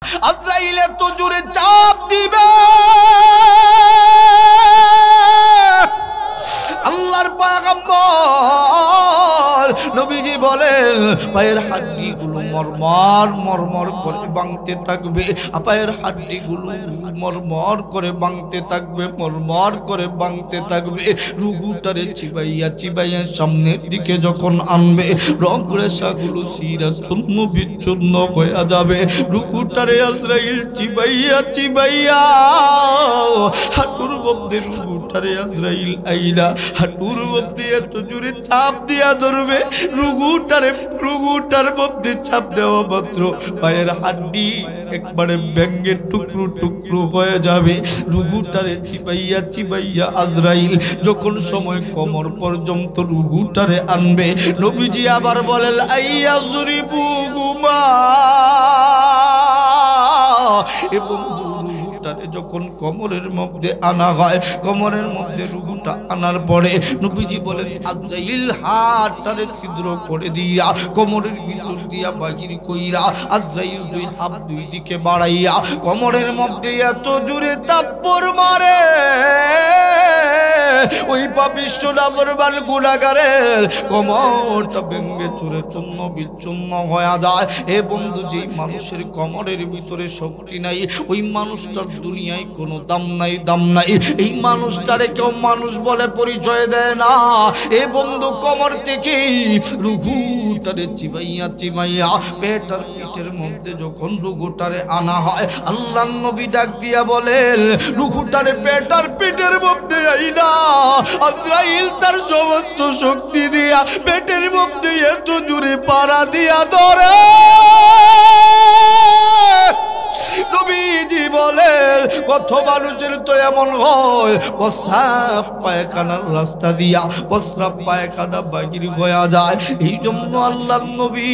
আজরাইল এত জোরে চাপ দিবে, আল্লাহর পয়গম্বর নবীজি বলেন পায়ের হাড্ডিগুলো মরমর মরমর করে ভাঙতে থাকবে, পায়ের হাড্ডিগুলো মরমর করে ভাঙতে থাকবে, মরমর করে ভাঙতে থাকবে। রুহুটারে চিবাইয়া চিবাইয়া সামনের দিকে যখন আনবে, রগ রেশাগুলো সিরা চূর্ণ বিচ্ছুন্ন হয়ে যাবে। রুহুটারে আজরাইল চিবাইয়া চিবাইয়া হাঁটুর মধ্যে রুহুটারে আজরাইল আইলা হাঁটুর মধ্যে এত জোরে চাপ দিয়া ধরবে, রুহুটার মধ্যে চাপ দেওয়া মাত্র পায়ের হাড্ডি একবারে ভেঙে টুকরো টুকরো হয়ে যাবে। রুহুটারে চিবাইয়া চিবাইয়া আজরাইল যখন সময় কোমর পর্যন্ত রুহুটারে আনবে, নবীজি আবার বলেন আইয়া যুরিবুহুমা, এবং যখন কোমরের মধ্যে আনা হয়, কোমরের মধ্যে রুহুটা আনার পরে নবীজি বলেন আজরাইল হাতটারে ছিদ্র করে দিয়া কোমরের ভিতর দিয়া বাহির কইরা আজরাইল দুই হাত দুই দিকে বাড়াইয়া কোমরের মধ্যে এত জোরে থাপ্পড় মারে, ওই পাপিষ্ঠ নাফরমান গুনাহগারের কোমরটা ভেঙে চুরে চূর্ণ বিচ্ছন্ন হয়ে যায়। এ বন্ধু, যেই মানুষের কোমরের ভিতরে শক্তি নাই, ওই মানুষটার দুনিয়ায় কোনো দাম নাই, দাম নাই। এই মানুষটারে কেউ মানুষ বলে পরিচয় দেয় না। এ বন্ধু, কোমর থেকে রুহুটারে চিবাইয়া চিবাইয়া পেটার পিঠের মধ্যে যখন রুহুটারে আনা হয়, আল্লাহর নবী ডাক দিয়া বলেন রুহুটারে পেটার পিঠের মধ্যে আইনা আজরাইল তার সমস্ত শক্তি দিয়া পেটের মধ্যে এত জোরে পাড়া দিয়া ধরে। নবীজি বলেন কত মানুষের তো এমন হয় প্রস্রাব পায়খানার রাস্তা দিয়া প্রস্রাব পায়খানা বাহির হয়ে যায়। এই জন্য আল্লাহর নবী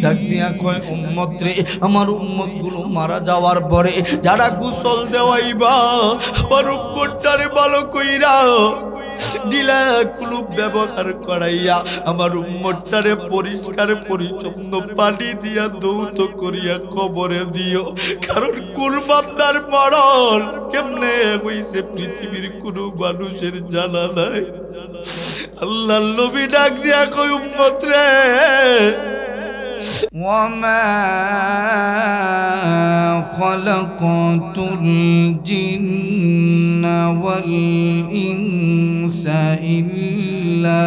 ডাক দিয়া কয় উম্মত রে, আমার উম্মত গুলো মারা যাওয়ার পরে যারা গোসল দেওয়াইবা আমার উম্মতটারে ভালো কইরা ডিলা কুলুপ ব্যবহার করাইয়া আমার উম্মতটারে পরিষ্কার পরিচ্ছন্ন পানি দিয়া দৌত করিয়া কবরে দিও। কারণ কুরবানদার মরণ কেমনে হইছে পৃথিবীর কোনো মানুষের জানা নাই। আল্লাহর নবী ডাক দিয়া কই উম্মত রে, وما خلقت الجن والإنس إلا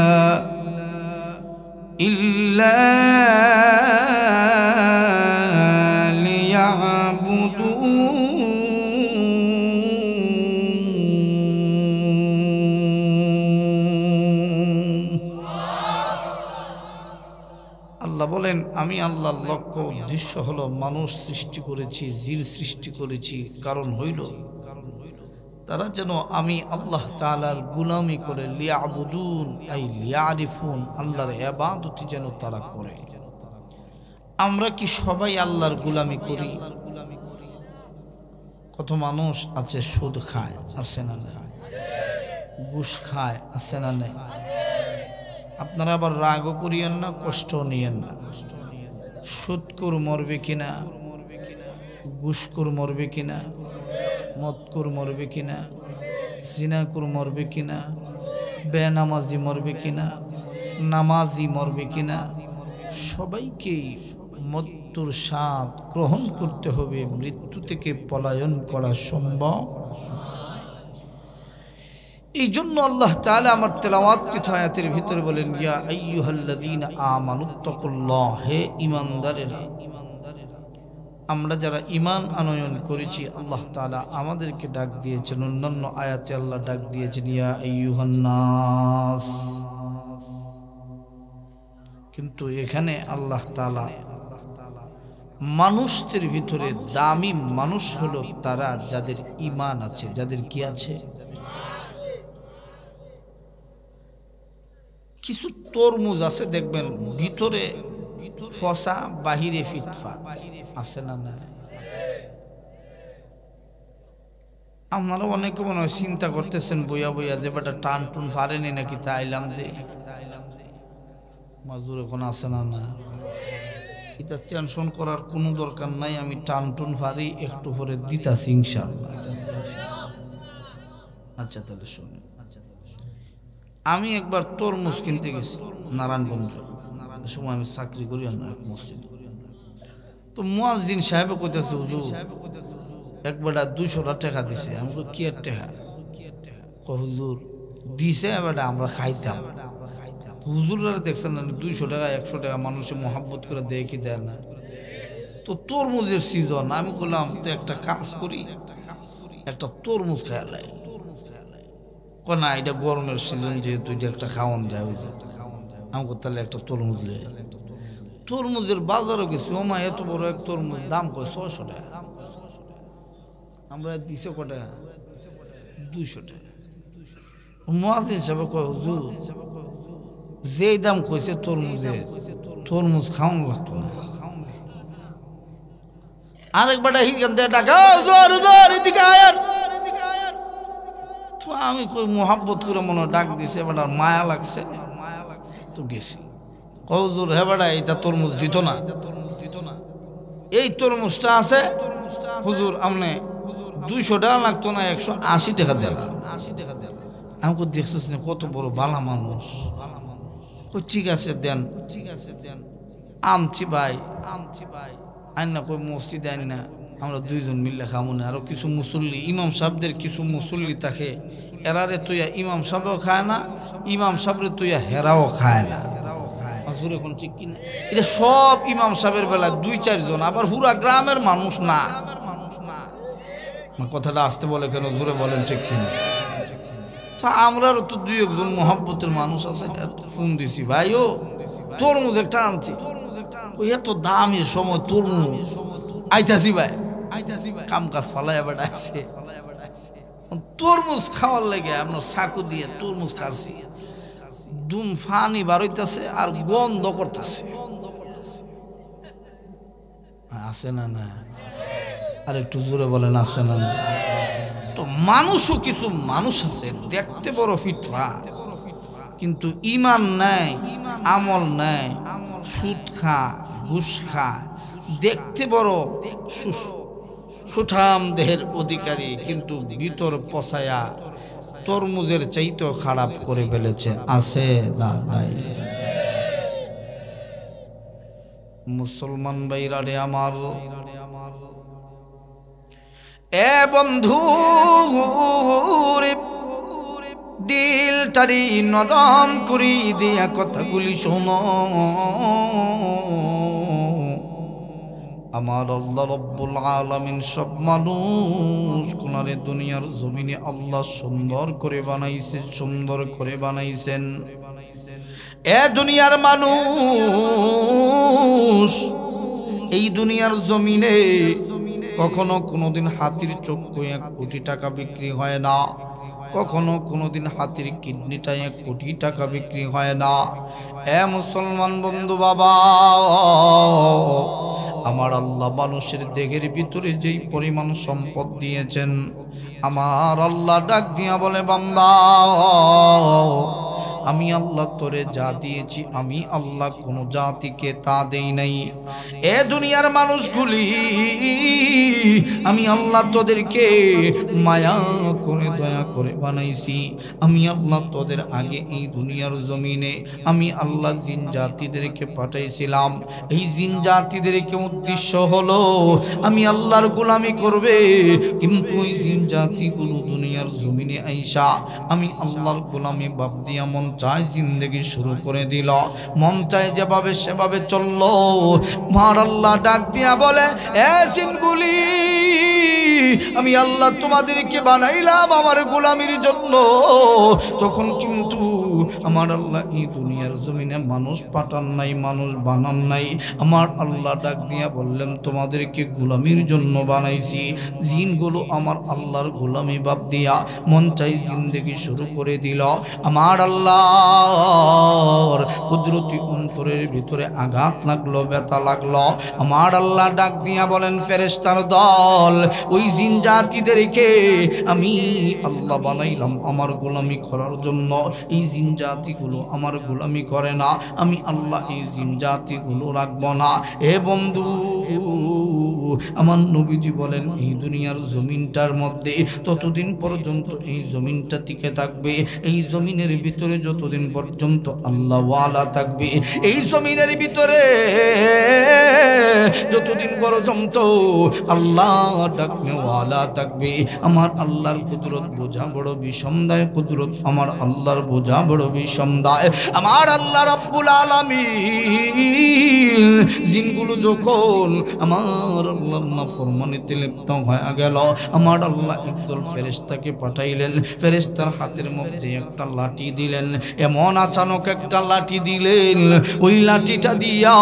ليعبدون। আল্লাহ বলেন আমি আল্লাহর লক্ষ্য উদ্দেশ্য হলো মানুষ সৃষ্টি করেছি, জিন সৃষ্টি করেছি, কারণ হইল তারা যেন আমি আল্লাহ তাআলার গোলামি করে লিয়াবুদুন আই লিয়ারিফুন, আল্লাহর ইবাদত যেন তারা করে। আমরা কি সবাই আল্লাহর গোলামি করি? কত মানুষ আছে সুদ খায়, আছে না না? ঘুষ খায়, আছে না না? আপনারা আবার রাগও করিয়েন না, কষ্ট নিয়েন না। সুদখোর মরবে কিনা, ঘুষখোর মরবে কিনা, মদখোর মরবে কিনা, জিনাখোর মরবে কিনা, বেনামাজি মরবে কিনা, নামাজি মরবে কিনা, সবাইকেই মৃত্যুর স্বাদ গ্রহণ করতে হবে। মৃত্যু থেকে পলায়ন করা সম্ভব। এই জন্য আল্লাহ তাআলা আমার তেলাওয়াতকৃত আয়াতের ভিতরে বলেন ইয়া আইয়ুহাল্লাযীনা আমানুত্তাকুল্লাহ, হে ঈমানদারেরা, আমরা যারা ঈমান আনয়ন করেছি আল্লাহ তাআলা আমাদেরকে ডাক দিয়েছেন। অন্যান্য আয়াতে আল্লাহ ডাক দিয়েছেন ইয়া আইয়ুহান নাস, কিন্তু এখানে আল্লাহ তাআলা মানুষদের ভিতরে দামি মানুষ হলো তারা যাদের ঈমান আছে, যাদের কি আছে। কিছু তরমুজ আছে দেখবেন ভিতরে ফসা বাহিরে ফিটফাট, আছে না না? আপনারা অনেকে মনে হয় চিন্তা করতেছেন বইয়া বইয়া যে বেটা টান টুন ফারেনি নাকি, তাইলাম যে মাজুর এখন আছে না না? এটা টেনশন করার কোনো দরকার নাই, আমি টান টুন ফারি একটু পরে দিতাছি ইনশাআল্লাহ। আচ্ছা তাহলে শুনুন, আমি একবার তরমুজ কিনতে গেছি নারায়ণগঞ্জ, সময় আমি চাকরি করি না এক মসজিদ। তো মুয়াজ্জিন সাহেব কইতাছে হুজুর একবার 200 টাকা দিছে। আমি কই কি এর টাকা? কই হুজুর দিছে এবার আমরা খাইতাম। হুজুররা দেখছেন না 200 টাকা 100 টাকা মানুষে মোহাব্বত করে দেয় কি দেয় না। তো তরমুজের সিজন, আমি বললাম তো একটা কাজ করি, একটা তরমুজ খাইলাই। কয় না এটা গরমের সিজন, যেহেতু এটা একটা খাওয়ান যায়। ওই যে আমাকে তাহলে একটা তরমুজ লে। তরমুজের বাজারও গেছি, ওমা এত বড় এক তরমুজ দাম কয় 600 টাকা। আমরা দিছে কয় টাকা? 200 টাকা। মুয়াজ্জিন সাহেব কয় হুজুর যেই দাম কইছে তরমুজের, তরমুজ খাওয়ান লাগতো না। আরেকবার হিগান দেয় টাকা, হুজুর হুজুর এদিকে আয়েন। তো আমি কই মোহাব্বত করে মনে ডাক দিছে, এবার মায়া লাগছে তো গেছি। হুজুর হ্যাঁ বেটা এটা তরমুজ দিত না, এই তরমুজটা আছে হুজুর আপনি 200 টাকা লাগতো না 180 টাকা দিলাম। আমাকে দেখছিস না কত বড় ভালো মানুষ। ঠিক আছে দেন, আমছি ভাই আইন না কই মসজিদ আইন না, আমরা দুইজন মিললে খামো না। আরো কিছু মুসল্লি, ইমাম সাহেবদের কিছু মুসল্লি থাকে, এরারে তুইয়া ইমাম সাহেবও খায় না, ইমাম সাহেবরে তুইয়া হেরাও খায় না। এখন ঠিক কিনা এটা সব ইমাম সাহেবের বেলা 2-4 জন, আবার পুরা গ্রামের মানুষ না। কথাটা আসতে বলে কেন, জোরে বলেন ঠিক কিনা। তো আমরাও তো 2-1 জন মহব্বতের মানুষ আছে, ফোন দিছি ভাই ও তরমুজ একটা আনছি। ওই এত দামের সময় তরমুজ আইতাছি ভাই, কাম কাজ ফালাই আবার আসছে তরমুজ খাওয়ার লাগে। আপনার চাকু দিয়ে তরমুজ কাটছি, দুম ফানি বারইতেছে আর গন্ধ করতেছে। আছে না না? আর একটু জোরে বলেন আছে না না? তো মানুষও কিছু মানুষ আছে দেখতে বড় ফিটফাট, কিন্তু ইমান নাই, আমল নাই, সুদ খা ঘুষ খা, দেখতে বড় সুঠাম দেহের অধিকারী, কিন্তু ভিতর পচায়া তরমুজের চাইতেও খারাপ করে ফেলেছে। আছে না নাই? মুসলমান ভাইরা রে আমার, এ বন্ধু দিলটারি নরম করি দিয়া কথাগুলি শোনো। আমার আল্লাহ রব্বুল আলামিন সব মানুষ কোনারে দুনিয়ার জমিনে আল্লাহ সুন্দর করে বানাইছে, সুন্দর করে বানাইছেন। এ দুনিয়ার মানুষ এই দুনিয়ার জমিনে কখনো কোনোদিন হাতির চক্ষু 1 কোটি টাকা বিক্রি হয় না, কখনো কোনোদিন হাতির কিডনিটা 1 কোটি টাকা বিক্রি হয় না। এ মুসলমান বন্ধু বাবা, আমার আল্লাহ মানুষের দেহের ভিতরে যেই পরিমাণ সম্পদ দিয়েছেন, আমার আল্লাহ ডাক দিয়া বলে বান্দা আমি আল্লাহ তোরে যা দিয়েছি, আমি আল্লাহ কোনো জাতিকে তা দেই নাই। এ দুনিয়ার মানুষগুলি আমি আল্লাহ তোদেরকে মায়া করে দয়া করে বানাইছি। আমি আল্লাহ তোদের আগে এই দুনিয়ার জমিনে আমি আল্লাহ জিন জাতিদেরকে পাঠাইছিলাম। এই জিন জাতিদেরকে উদ্দেশ্য হলো আমি আল্লাহর গোলামি করবে, কিন্তু ওই জিন জাতিগুলো দুনিয়ার জমিনে আইসা আমি আল্লাহর গোলামি বাপ দিয়া মন চায় জিন্দেগি শুরু করে দিল, মন চায় যেভাবে সেভাবে চললো। মার আল্লাহ ডাক দিয়া বলে এ জিনগুলি আমি আল্লাহ তোমাদেরকে বানাইলাম আমার গোলামির জন্য। তখন কিন্তু আমার আল্লাহ এই দুনিয়ার জমিনে মানুষ পাঠান নাই, মানুষ বানান নাই। আমার আল্লাহ ডাক দিয়া বললেন তোমাদেরকে গোলামির জন্য বানাইছি। জিনগুলো আমার আল্লাহর গোলামি বাপ দিয়া মন চাই জিন্দেগি শুরু করে দিল। আমার আল্লাহর কুদরতি অন্তরের ভিতরে আঘাত লাগলো, ব্যথা লাগলো। আমার আল্লাহ ডাক দিয়া বলেন ফেরেশতার দল ওই জিন জাতিদেরকে আমি আল্লাহ বানাইলাম আমার গোলামি করার জন্য। এই জিন জিন জাতিগুলো আমার গোলামি করে না, আমি আল্লাহ এই জিন জাতিগুলো রাখবো না। এ বন্ধু, আমার নবীজি বলেন এই দুনিয়ার জমিনটার মধ্যে ততদিন পর্যন্ত এই জমিনটা টিকে থাকবে, এই জমিনের ভিতরে যতদিন পর্যন্ত আল্লাহ ওয়ালা থাকবে, এই জমিনের ভিতরে যতদিন পর্যন্ত আল্লাহ ডাকনে ওয়ালা থাকবে, আমার আল্লাহর কুদরত বোঝা বড় বিষমদায়, কুদরত আমার আল্লাহর বোঝা বড় বিষমদায়। আমার আল্লাহ রাব্বুল আলামিন জিনগুলো যখন আমার আল্লাহর নাফরমানিতে লিপ্ত হয়ে গেল, আমার আল্লাহ একদল ফেরেশতাকে পাঠাইলেন, ফেরেশতার হাতের মধ্যে একটা লাঠি দিলেন, এমন আচানক একটা লাঠি দিলেন, ওই লাঠিটা দিয়া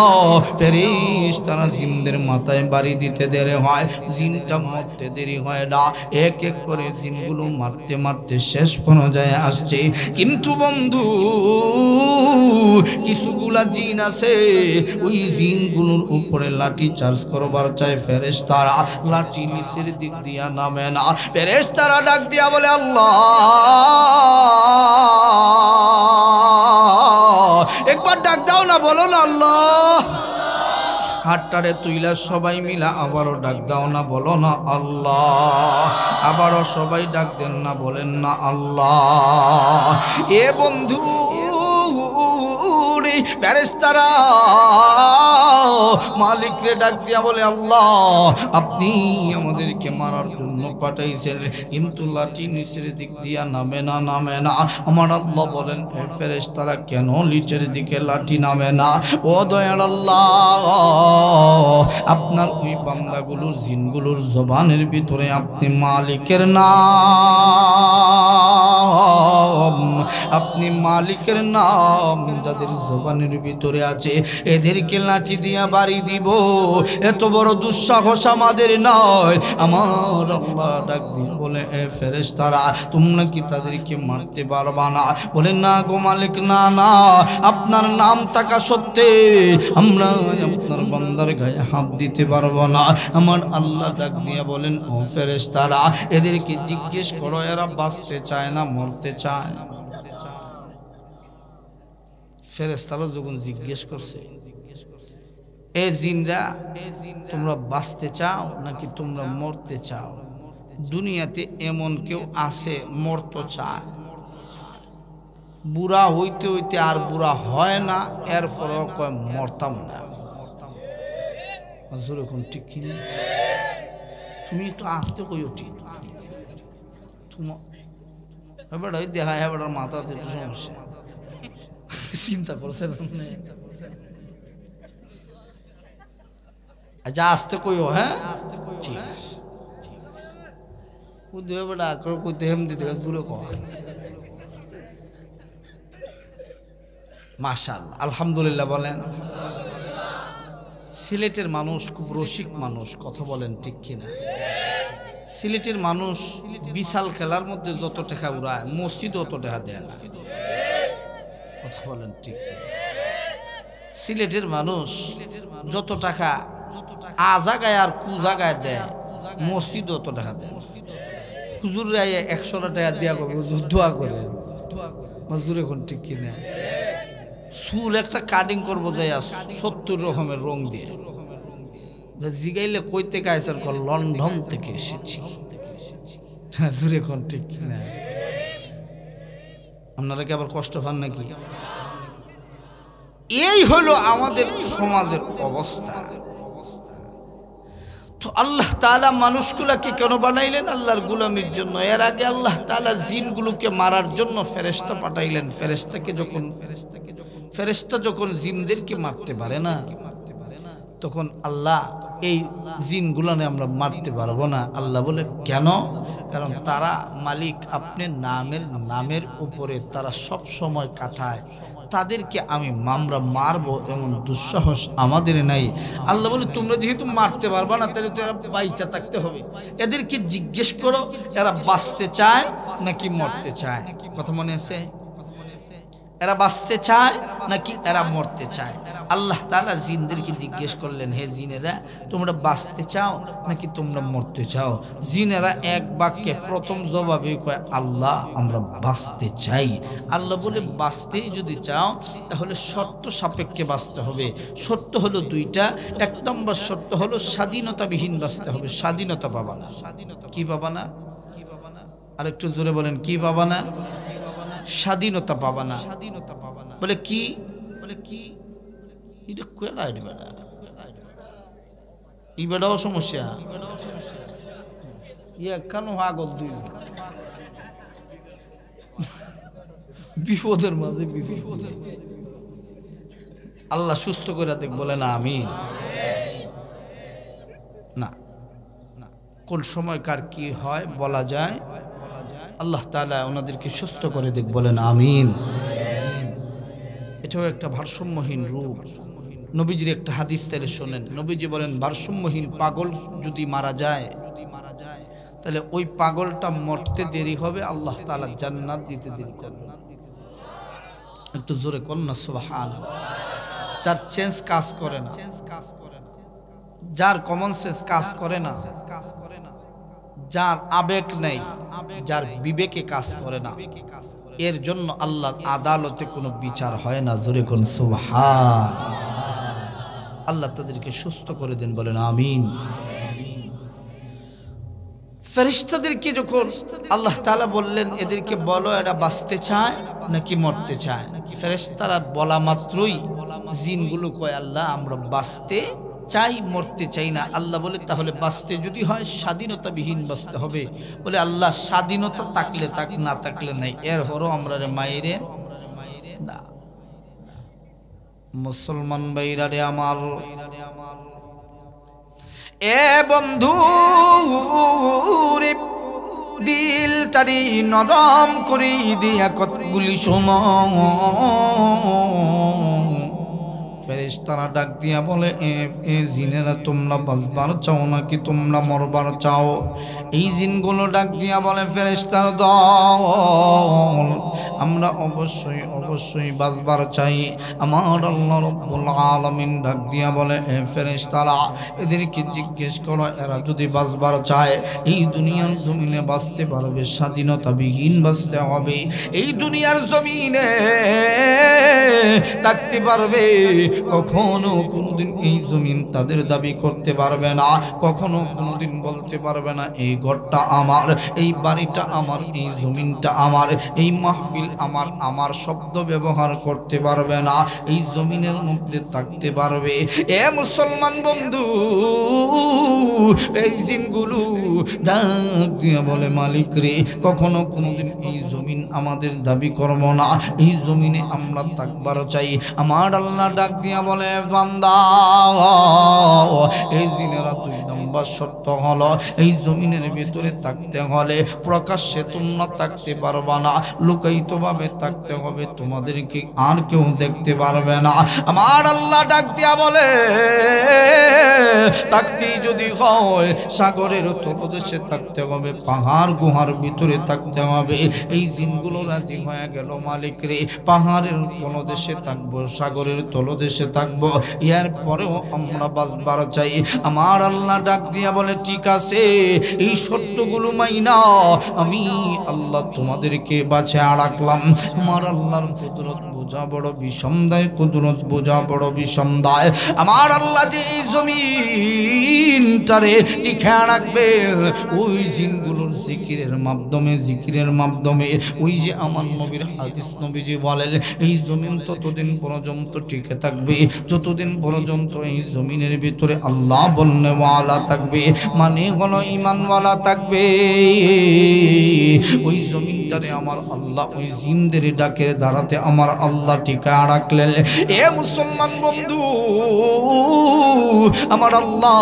ফেরেশতারা জিনদের মাথায় বাড়ি দিতে দেরি হয়, জিনটা মরতে দেরি হয় না, এক এক করে জিনগুলো মারতে মারতে শেষ পর্যায়ে আসছে। কিন্তু বন্ধু, কিছুগুলা জিন আছে ওই জিনগুলোর উপরে লাঠি চার্জ করবার চায় ফেরেশতারা, লাঠি নিচের দিক দিয়া নামে না। ফেরেশতারা ডাক দিয়া বলে আল্লাহ, একবার ডাক দাও না, বলো না আল্লাহ। হাতটারে তুইলা সবাই মিলা আবারও ডাক দাও না, বলো না আল্লাহ। আবারও সবাই ডাক দেন না, বলেন না আল্লাহ। এ বন্ধু, ফেরেশতারা মালিকরে ডাক দিয়া বলে আল্লাহ, আপনি আমাদেরকে মারার জন্য পাঠাইছেন, কিন্তু লাঠি নিচের দিক দিয়া নামে না, নামে না। আমার আল্লাহ বলেন, ফেরেশতারা কেন নিচের দিকে লাঠি নামে না? ও দয়াল আল্লাহ, আপনার ওই বান্দাগুলোর জিনগুলোর জবানের ভিতরে আপনি মালিকের নাম, আপনি মালিকের নাম যাদের জবানের ভিতরে আছে, এদেরকে লাঠি দিয়া বাড়ি দিব, এত বড় দুঃসাহস আমাদের নয়। আমার আল্লাহ ডাক দিয়ে বলে, এ ফেরেশতারা তোমরা কি তাদেরকে মারতে পারবা না? বলে না গো মালিক, না না, আপনার নাম থাকা সত্ত্বে আমরা আপনার বান্দার গায়ে হাত দিতে পারবো না। আমার আল্লাহ ডাক দিয়ে বলেন, ও ফেরেশতারা এদেরকে জিজ্ঞেস করো, এরা বাঁচতে চায় না মরতে চায়? ফেরেশতারা যখন জিজ্ঞেস করছে, এ জিনরা তোমরা বাঁচতে চাও নাকি তোমরা মরতে চাও? দুনিয়াতে এমন কেউ আছে মরতে চায়, বুড়া হইতে হইতে আর বুড়া হয় না, এরপরেও কয় মরতাম না। এখন ঠিক কি না? তুমি একটু আসতে কই উঠি, এবার দেখা এবার মাথাতে একটু সমস্যা, চিন্তা করছে না? আচ্ছা আসতে কইও, হ্যাঁ ঠিক আছে। বেটা কইতে হেম দিতে দূরে কয়। মাশাআল্লাহ, আলহামদুলিল্লাহ বলেন। সিলেটের মানুষ খুব রসিক মানুষ, কথা বলেন ঠিক কিনা? সিলেটের মানুষ বিশাল খেলার মধ্যে যত টাকা উড়ায়, মসজিদ অত টাকা দেয় না, কথা বলেন ঠিক কিনা? সিলেটের মানুষ যত টাকা আ জায়গায় আর কু জায়গায় দেয়, মসজিদ অত টাকা দেয়। হুজুর 100 টাকা দিয়া করবে, দোয়া করে মজদুর, এখন ঠিক কিনা? চুল একটা কাটিং করবো যাই 70 রকমের রং দিয়ে, জিগাইলে কই থেকে আইসার, লন্ডন থেকে এসেছি। এখন ঠিক কিনা? আপনারা কি আবার কষ্ট পান নাকি? এই হলো আমাদের সমাজের অবস্থা। তো আল্লাহ তাআলা মানুষগুলাকে কেন বানাইলেন? আল্লাহর গোলামির জন্য। এর আগে আল্লাহ তাআলা জিনগুলোকে মারার জন্য ফেরেশতা পাঠাইলেন। ফেরেশতা যখন জিনদেরকে মারতে পারে না, তখন আল্লাহ এই জিনগুলানে আমরা মারতে পারবো না। আল্লাহ বলে কেন? কারণ তারা মালিক আপনি নামের উপরে তারা সব সময় কাটায়, তাদেরকে আমি মারবো এমন দুঃসাহস আমাদের নাই। আল্লাহ বলে তোমরা যেহেতু মারতে পারবা না, তাহলে তো এরা বাইচা থাকতে হবে। এদেরকে জিজ্ঞেস করো এরা বাঁচতে চায় নাকি মরতে চায়। কথা মনে আছে? এরা বাঁচতে চায় নাকি এরা মরতে চায়? আল্লাহ তাআলা জিনদেরকে জিজ্ঞেস করলেন, হে জিনেরা, তোমরা বাঁচতে চাও নাকি তোমরা মরতে চাও? জিনেরা এক বাক্যে প্রথম জবাবে কয়, আল্লাহ আমরা বাঁচতে চাই। আল্লাহ বলে, বাঁচতেই যদি চাও তাহলে শর্ত সাপেক্ষে বাঁচতে হবে। শর্ত হলো দুইটা। এক নম্বর শর্ত হলো স্বাধীনতাবিহীন বাঁচতে হবে। স্বাধীনতা পাবা না। কি পাবা না? আর একটু জোরে বলেন, কি পাবা না? স্বাধীনতা পাবা না। বলে কি? এটা কয়লা বেড়া, এই বেড়াও সমস্যা। কেন আগল দুই বিপদের মাঝে বিপদ। আল্লাহ সুস্থ করে দেখ, বলে না আমিন। না, কোন সময় কার কি হয় বলা যায়। আল্লাহ তাআলা ওনাদেরকে সুস্থ করে দেখ, বলেন আমিন। এটাও একটা ভারসাম্যহীন রূপ। নবীজির একটা হাদিস তাহলে শোনেন। নবীজি বলেন, ভারসাম্যহীন পাগল যদি মারা যায় তাহলে ওই পাগলটা মরতে দেরি হবে, আল্লাহ তাআলা জান্নাত দিতে দেরি করবে। একটু জোরে কন্যা সুবহানাল্লাহ। যার চেঞ্জ কাজ করে না, যার কমন সেন্স কাজ করে না, যার আবেগ নেই, যার বিবেকে কাজ করে না, এর জন্য আল্লাহর আদালতে কোনো বিচার হয় না। জোরে কোন সুবহানাল্লাহ। আল্লাহ তাদেরকে সুস্থ করে দেন, বলেন আমিন। ফেরেশতাদেরকে যখন আল্লাহ তাআলা বললেন, এদেরকে বলো এরা বাঁচতে চায় নাকি মরতে চায়, ফেরেশতারা বলা মাত্রই জিনগুলো কয়, আল্লাহ আমরা বাঁচতে চাই, মরতে চাই না। আল্লাহ বলে, তাহলে বাঁচতে যদি হয় স্বাধীনতাবিহীন বাঁচতে হবে। বলে, আল্লাহ স্বাধীনতা থাকলে থাক, না থাকলে নাই, এর হরো আমরা রে মাইরে না। মুসলমান ভাইরা রে আমার, এ বন্ধু রে, দিলটারি নরম করি দিয়া কতগুলি সময় ফেরেশতারা ডাক দিয়া বলে, এ জিনেরা তোমরা বাঁচবার চাও নাকি তোমরা মরবার চাও? এই জিনগুলো ডাক দিয়া বলে, ফেরেশতার দল, আমরা অবশ্যই বাঁচবার চাই। আমার আল্লাহ রাব্বুল আলামিন ডাক দিয়া বলে, এ ফেরেশতারা, এদেরকে জিজ্ঞেস করো, এরা যদি বাঁচবার চায় এই দুনিয়ার জমিনে বাঁচতে পারবে, স্বাধীনতাবিহীন বাঁচতে হবে। এই দুনিয়ার জমিনে থাকতে পারবে, কখনো কোনোদিন এই জমিন তাদের দাবি করতে পারবে না, কখনো কোনোদিন বলতে পারবে না এই ঘরটা আমার, এই বাড়িটা আমার, এই জমিনটা আমার, এই মাহফিল আমার। আমার শব্দ ব্যবহার করতে পারবে না, এই জমিনের মধ্যে থাকতে পারবে। এ মুসলমান বন্ধু, এই জিনগুলো ডাক দিয়ে বলে, মালিক রে, কখনো কোনোদিন এই জমিন আমাদের দাবি করব না, এই জমিনে আমরা থাকবার চাই। আমার আল্লাহ ডাক দিয়া বলে, বান্দা, এই জিনেরা দুই নম্বর শর্ত হলো, এই জমিনের ভিতরে থাকতে হলে প্রকাশ্যে তোমরা থাকতে পারবা না, লুকায়িত ভাবে থাকতে হবে, তোমাদেরকে আর কেউ দেখতে পারবে না। আমার আল্লাহ ডাক দিয়া বলে, থাকতে যদি হয় সাগরের তলদেশে থাকতে হবে, পাহাড় গুহার ভিতরে থাকতে হবে। এই জিনগুলো রাজি হয়ে গেল, মালিক রে, পাহাড়ের তলদেশে থাকবো, সাগরের তলদেশে থাকবো, এর পরেও আমরা বাঁচবার চাই। আমার আল্লাহ ডাক দিয়া বলে, ঠিক আছে, এই শর্তগুলো মাইনা আমি আল্লাহ তোমাদেরকে বাঁচিয়ে রাখলাম। আমার আল্লাহর কুদরত বোঝা বড় বিষম দেয়, কুদরত বোঝা বড় বিষম দেয়। আমার আল্লাহ যে এই জমিনটারে টিকা রাখবে, ওই জিনগুলোর জিকিরের মাধ্যমে, ওই যে আমার নবীর হাদিস, নবীজি বলেন, এই জমিন ততদিন পর্যন্ত টিকে থাকবে যতদিন পর্যন্ত এই জমিনের ভিতরে আল্লাহ বলনেওয়ালা থাকবে, মানে হলো ঈমানওয়ালা থাকবে। ওই জমিনটারে আমার আল্লাহ ওই জিনদের ডাকের দ্বারাতে আমার আল্লাহ টিকা রাখলেন। এ মুসলমান বন্ধু, আমার আল্লাহ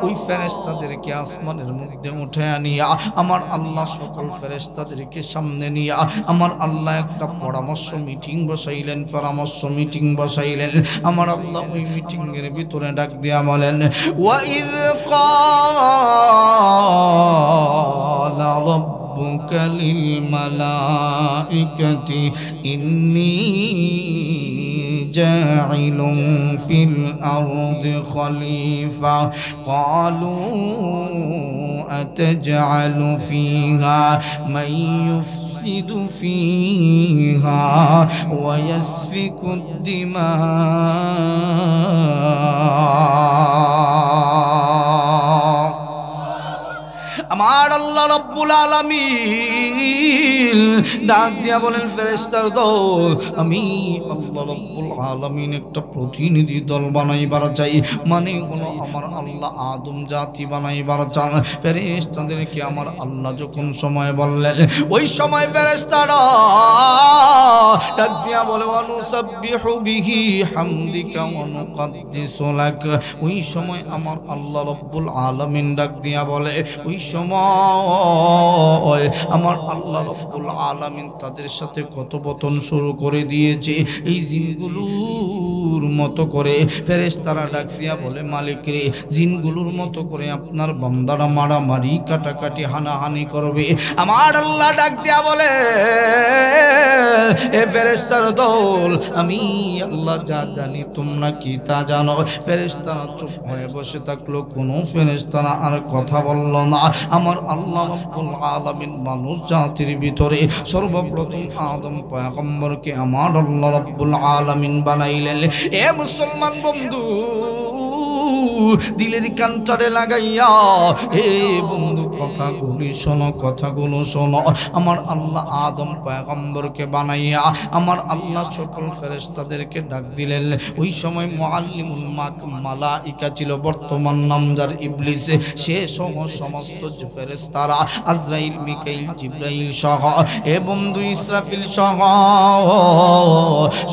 ওই ফেরেশতাদেরকে আসমানের মধ্যে উঠে আনিয়া, আমার আল্লাহ সকল ফেরেশতাদেরকে সামনে নিয়া, আমার আল্লাহ একটা পরামর্শ মিটিং বসাইলেন। আমার আল্লাহ ওই মিটিং এর ভিতরে ডাক দিয়া বলেন, ওয়াইয ক্বালা ربك للملائكة إني ফিল আরদি খলিফা ক্বালু আতাজআলু ফিহা মান ইউফসিদু ফিহা ওয়া ইয়াসফিকু দিমা আমার আল্লাহ রাব্বুল আলামিন ডাক দিয়া বলেন ফেরেশতার দল আমি আল্লাহ রাব্বুল আলামিন একটা প্রতিনিধি দল বানাইবার চাই মানে হলো আমার আল্লাহ আদম জাতি বানাইবার চান ফেরেশতাদেরকে আমার আল্লাহ যখন সময় বললেন ওই সময় ফেরেশতারা ডাক দিয়া বলে ওয়ানুসাব্বিহু বিহি হামদিকা ওয়া নুকাদ্দিসু লাক ওই সময় আমার আল্লাহ রাব্বুল আলামিন ডাক দিয়া বলে ওই সময় আমার আল্লাহ রাব্বুল আলামিন তাদের সাথে কথোপকথন শুরু করে দিয়েছে এই জিনগুলোর মতো করে ফেরেশতারা ডাক দিয়া বলে মালিক রে জিনগুলোর মতো করে আপনার বান্দারা মারামারি কাটাকাটি হানাহানি করবে আমার আল্লাহ ডাক দিয়া বলে এ ফেরেশতার দল আমি আল্লাহ যা জানি তোমরা কি তা জানো ফেরেশতারা চুপ হয়ে বসে থাকলো কোনো ফেরেশতারা আর কথা বলল না আমার আল্লাহ রাব্বুল আলামিন মানুষ জাতির ভিতরে সর্বপ্রথম আদম পয়গম্বরকে আমার আল্লাহ রাব্বুল আলামিন বানাইলেন এ মুসলমান বন্ধু দিলের কানটারে লাগাইয়া হে বন্ধু কথাগুলো শোনো আমার আল্লাহ আদম পয়গম্বরকে বানাইয়া আমার আল্লাহ সকল ফেরেশতাদেরকে ডাক দিলেন ওই সময় মুআল্লিমুল মালাইকা ছিল বর্তমান নাম যার ইবলিস সে সহ সমস্ত ফেরেশতারা আজরাইল মিকাইল জিবরাইল সহ এ বন্ধু ইসরাফিল সহ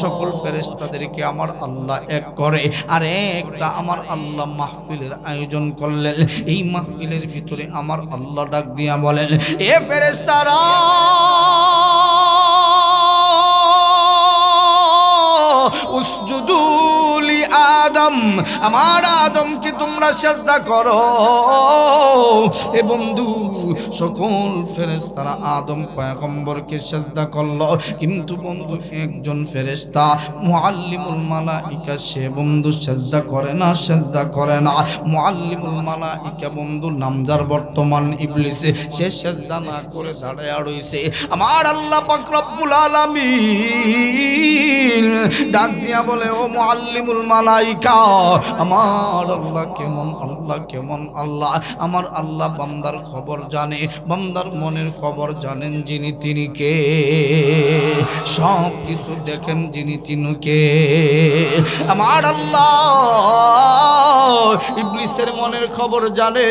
সকল ফেরেশতাদেরকে আমার আল্লাহ এক করে আর একটা আমার আল্লাহ মাহফিলের আয়োজন করলেন এই মাহফিলের ভিতরে আমার আল্লাহ ডাক দিয়া বলেন এ ফেরেশতারা উসজুদু লি আদম আমার আদমকে তোমরা সিজদা করো এ বন্ধু সকল ফেরেশতারা আদম পয়গম্বরকে সিজদা করলো কিন্তু বন্ধু একজন ফেরেশতা মুআল্লিমুল মালাইকা সে বন্ধু সিজদা করে না মুআল্লিমুল মালাইকা বন্ধু নামদার বর্তমান ইবলিস সে সিজদা না করে দাঁড়ায় রইছে আমার আল্লাহ পাক রব্বুল আলামিন ডাক দিয়া বলে ও মুআল্লিমুল মালাইকা আমার আল্লাহ কেমন আল্লাহ আমার আল্লাহ বান্দার খবর জানে বান্দার মনের খবর জানেন যিনি তিনি কে সব কিছু দেখেন যিনি তিনি কে আমার আল্লাহ ইবলিসের মনের খবর জানে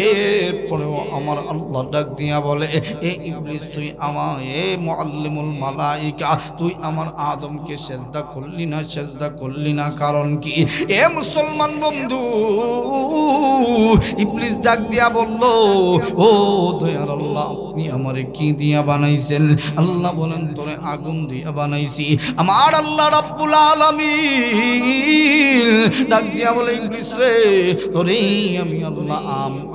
এরপরেও আমার আল্লাহ ডাক দিয়া বলে এ ইবলিস তুই আমার এ মুআল্লিমুল মালাইকা তুই আমার আদমকে সিজদা করলি না কারণ কি এ মুসলমান বন্ধু ইবলিস ডাক দিয়া বলল ও দয়ার আল্লাহ আপনি আমারে কি দিয়া বানাইছেন আল্লাহ বলেন তোরে আগুন দিয়া বানাইছি আমার আল্লাহ রাব্বুল আলামিন ডাক দিয়া বলে ইবলিস রে তোরে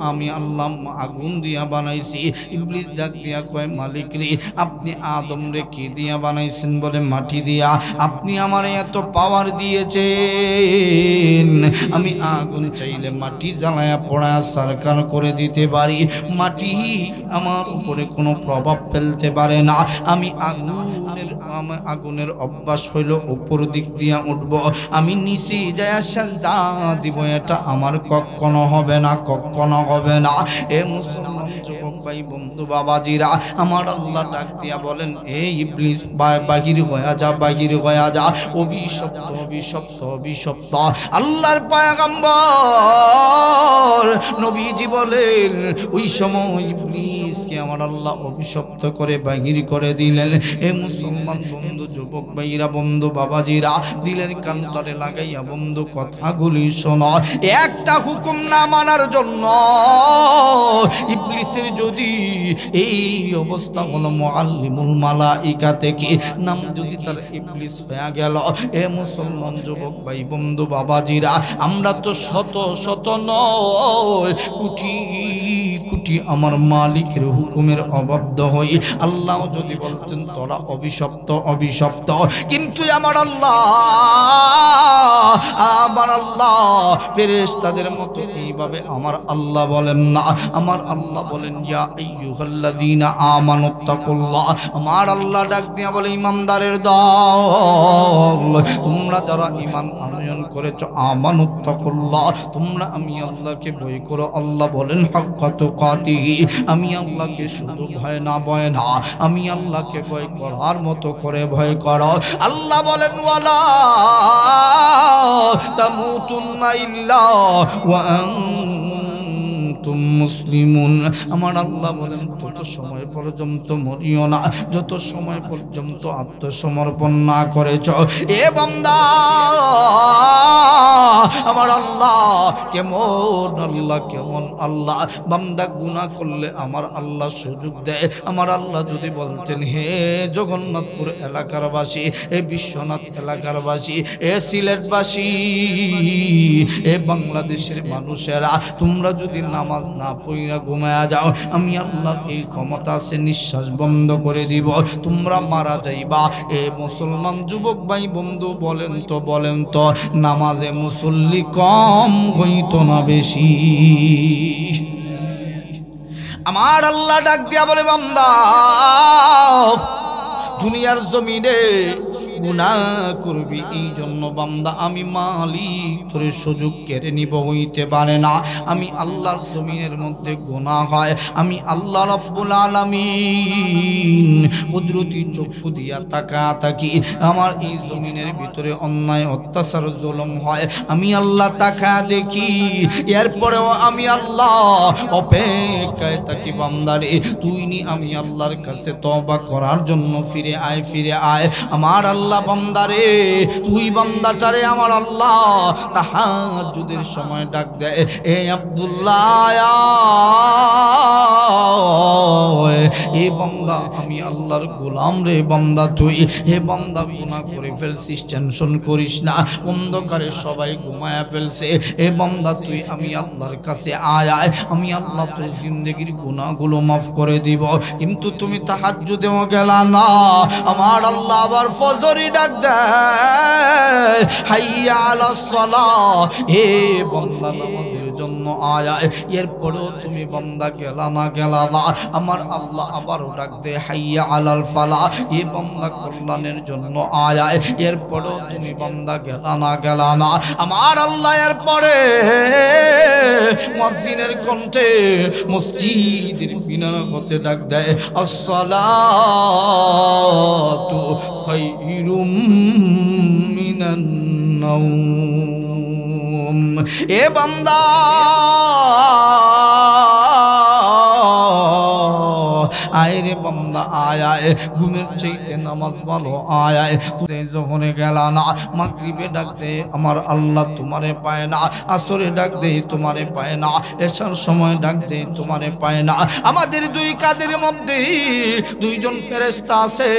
আমি আল্লাহ আগুন দিয়া বানাইছি ইবলিস ডাক দিয়া কয় মালিক রে আপনি আদম রে কি দিয়া বানাইছেন বলে মাটি দিয়া আপনি আমারে এত পাওয়ার দিয়েছেন আমি আগুন চাইলে মাটি জ্বালায়া পোড়ায়া সরকার করে দিতে পারি মাটি আমার উপরে কোনো প্রভাব ফেলতে পারে না আমি আগুনের অভ্যাস হইল উপর দিক দিয়া উঠব আমি নিচে যায় সাজদা দিব এটা আমার কখনো হবে না এ মুসলমান যুবক ভাই বন্ধু বাবাজিরা আমার আল্লাহ ডাক দিয়া বলেন এই ইবলিস বাহির হয়ে যা অভিশপ্ত আল্লাহর পয়গম্বর নবীজি বলেন ওই সময় ইবলিসকে আমার আল্লাহ অভিশপ্ত করে বাহির করে দিলেন এ মুসলমান বন্ধু যুবক ভাইরা বন্ধু বাবাজিরা দিলের কানটারে লাগাইয়া বন্ধু কথাগুলি শোনো একটা হুকুম না মানার জন্য ইবলিসের যদি এই অবস্থা হলো মুআল্লিমুল মালাইকা থেকে নাম যদি তার ইবলিস হয়ে গেল, এ মুসলমান যুবক ভাই বন্ধু বাবাজিরা, আমরা তো শত শত নয় কোটি কোটি আমার মালিকের হুকুমের অবাধ্য হই। আল্লাহ যদি বলতেন তোরা অভিশপ্ত অভিশপ্ত, কিন্তু আমার আল্লাহ ফেরেশতাদের মতো এইভাবে আমার আল্লাহ বলেন না। আমার আল্লাহ বলেন ইয়া আইয়ুহাল্লাযীনা আমানুত্তাকুল্লাহ। আমার আল্লাহ ডাক দিয়া বলে ইমানদারের দল, তোমরা যারা ঈমান আনয়ন করেছো আমানুত্তাকুল্লাহ, তোমরা আমি আল্লাহকে ভয় করো। আল্লাহ বলেন হাক্কা তুকাতিহি, আমি আল্লাহকে শুধু ভয় না আমি আল্লাহকে ভয় করার মতো করে ভয় করো। আল্লাহ বলেন ওয়ালা তামুতুন্না ইল্লা ওয়া আনতুম মুসলিমুন। আমার আল্লাহ বলেন তত সময় পর্যন্ত মরিও না যত সময় পর্যন্ত আত্মসমর্পণ না করেছ। এ বান্দা আমার আল্লাহ কেমন আল্লাহ, কেমন আল্লাহ। বান্দা গুনাহ করলে আমার আল্লাহ সুযোগ দেয়। আমার আল্লাহ যদি বলতেন হে জগন্নাথপুর এলাকার বাসী, এ বিশ্বনাথ এলাকার বাসী, এ সিলেটবাসী, এ বাংলাদেশের মানুষেরা, তোমরা যদি নামাজ না পড়িয়া ঘুমায়া যাও, আমি আল্লাহ এই ক্ষমতা আছে নিঃশ্বাস বন্ধ করে দিব, তোমরা মারা যাইবা। এ মুসলমান যুবক ভাই বন্ধু বলেন তো নামাজে মুসল্লি কম হইতো না বেশি? আমার আল্লাহ ডাক দিয়া বলে বান্দা দুনিয়ার জমিনে গুনাহ করবি, এই জন্য বান্দা আমি মালিক তোর সুযোগ কেড়ে নিব হইতে পারে না। আমি আল্লাহর জমিনের মধ্যে গুনাহ হয়, আমি আল্লাহ রাব্বুল আলামিন কুদরতি চক্ষু দিয়া তাকি আমার এই জমিনের ভিতরে অন্যায় অত্যাচার জুলুম হয়, আমি আল্লাহ তাকা দেখি। এরপরেও আমি আল্লাহ অপেক্ষায় থাকি বান্দারে তুই নি আমি আল্লাহর কাছে তওবা করার জন্য ফিরে আয়। আমার আল্লাহ বান্দারে তুই বান্দাটারে আমার আল্লাহ তাহাজ্জুদের সময় ডাক দেয়, এ আব্দুল্লাহ এ বান্দা আমি আল্লাহর গোলাম রে বান্দা তুই, হে বান্দা গুনাহ করে ফেলছিস টেনশন করিস না, অন্ধকারে সবাই ঘুমায়া ফেলছে, এ বান্দা তুই আমি আল্লাহর কাছে আয়, আমি আল্লাহ তোর জিন্দেগির গুনাহগুলো মাফ করে দিব। কিন্তু তুমি তাহাজ্জুদেও গেলা না। আমার আল্লাহ আবার ফজরি ডাক দেয়, হাইয়া আলাস সালাহ, হে বান্দা নামাজের জন্য আয়। এরপরেও তুমি বান্দা গেলা না। আমার আল্লাহ আবারও ডাক দেয়, হাইয়া আলাল ফালাহ, এ বান্দা কল্যাণের জন্য আয়। এরপরেও তুমি বান্দা গেলা না। আমার আল্লাহ এরপরে মুয়াজ্জিনের কণ্ঠে মসজিদের মিনার হতে ডাক দেয়, আসসালাতু খায়রুম মিনান নাওম। এ বান্দা আয় রে বান্দা আয়, ঘুমের চাইতে নামাজ ভালো আয়। তুই যখন গেলা না, মাগরিবে ডাক দে আমার আল্লাহ তোমারে পায় না, আসরে ডাক দে তোমারে পায় না, এশার সময় ডাক দে তোমারে পায় না। আমাদের দুই কাদের মধ্যে দুইজন ফেরেশতা আছে,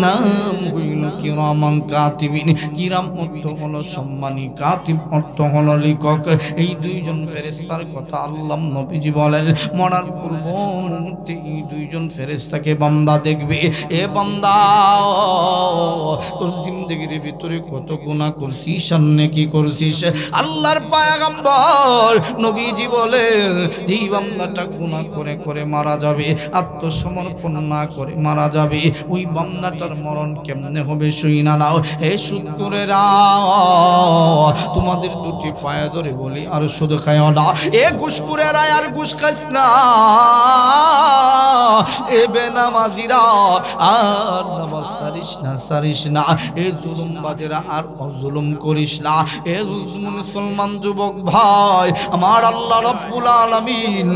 নাম হইল কিরামান কাতিবিন। কিরাম অর্থ হলো সম্মানী, কাতিব অর্থ হলো লেখক। এই দুইজন ফেরেশতার কথা আল্লাহ নবীজি বলেন, মরার পূর্ব মুহূর্তে এই দুইজন ফেরেশতাকে বান্দা দেখবে। এ বান্দা তোর জিন্দেগির ভিতরে কত গুনাহ করছিস, সামনে কি করছিস? আল্লাহর পয়গম্বর নবীজি বলেন, যেই বান্দাটা গুনাহ করে মারা যাবে, আত্মসমর্পণ না করে মারা যাবে, ওই বান্দাটার মরণ কেমনে হবে শুইনা নাও। হে সুদখোরেরা, তোমাদের দুটি পায়ে ধরে বলি আর সুদ খাইও না। এ ঘুষখোরেরা আর ঘুষ খাইস না। এ বেনামাজিরা আর নামাজ সারিস না। এ জুলুমবাজেরা আর অজুলুম করিস না। এ মুসলমান যুবক ভাই, আমার আল্লাহ রাব্বুল আলামিন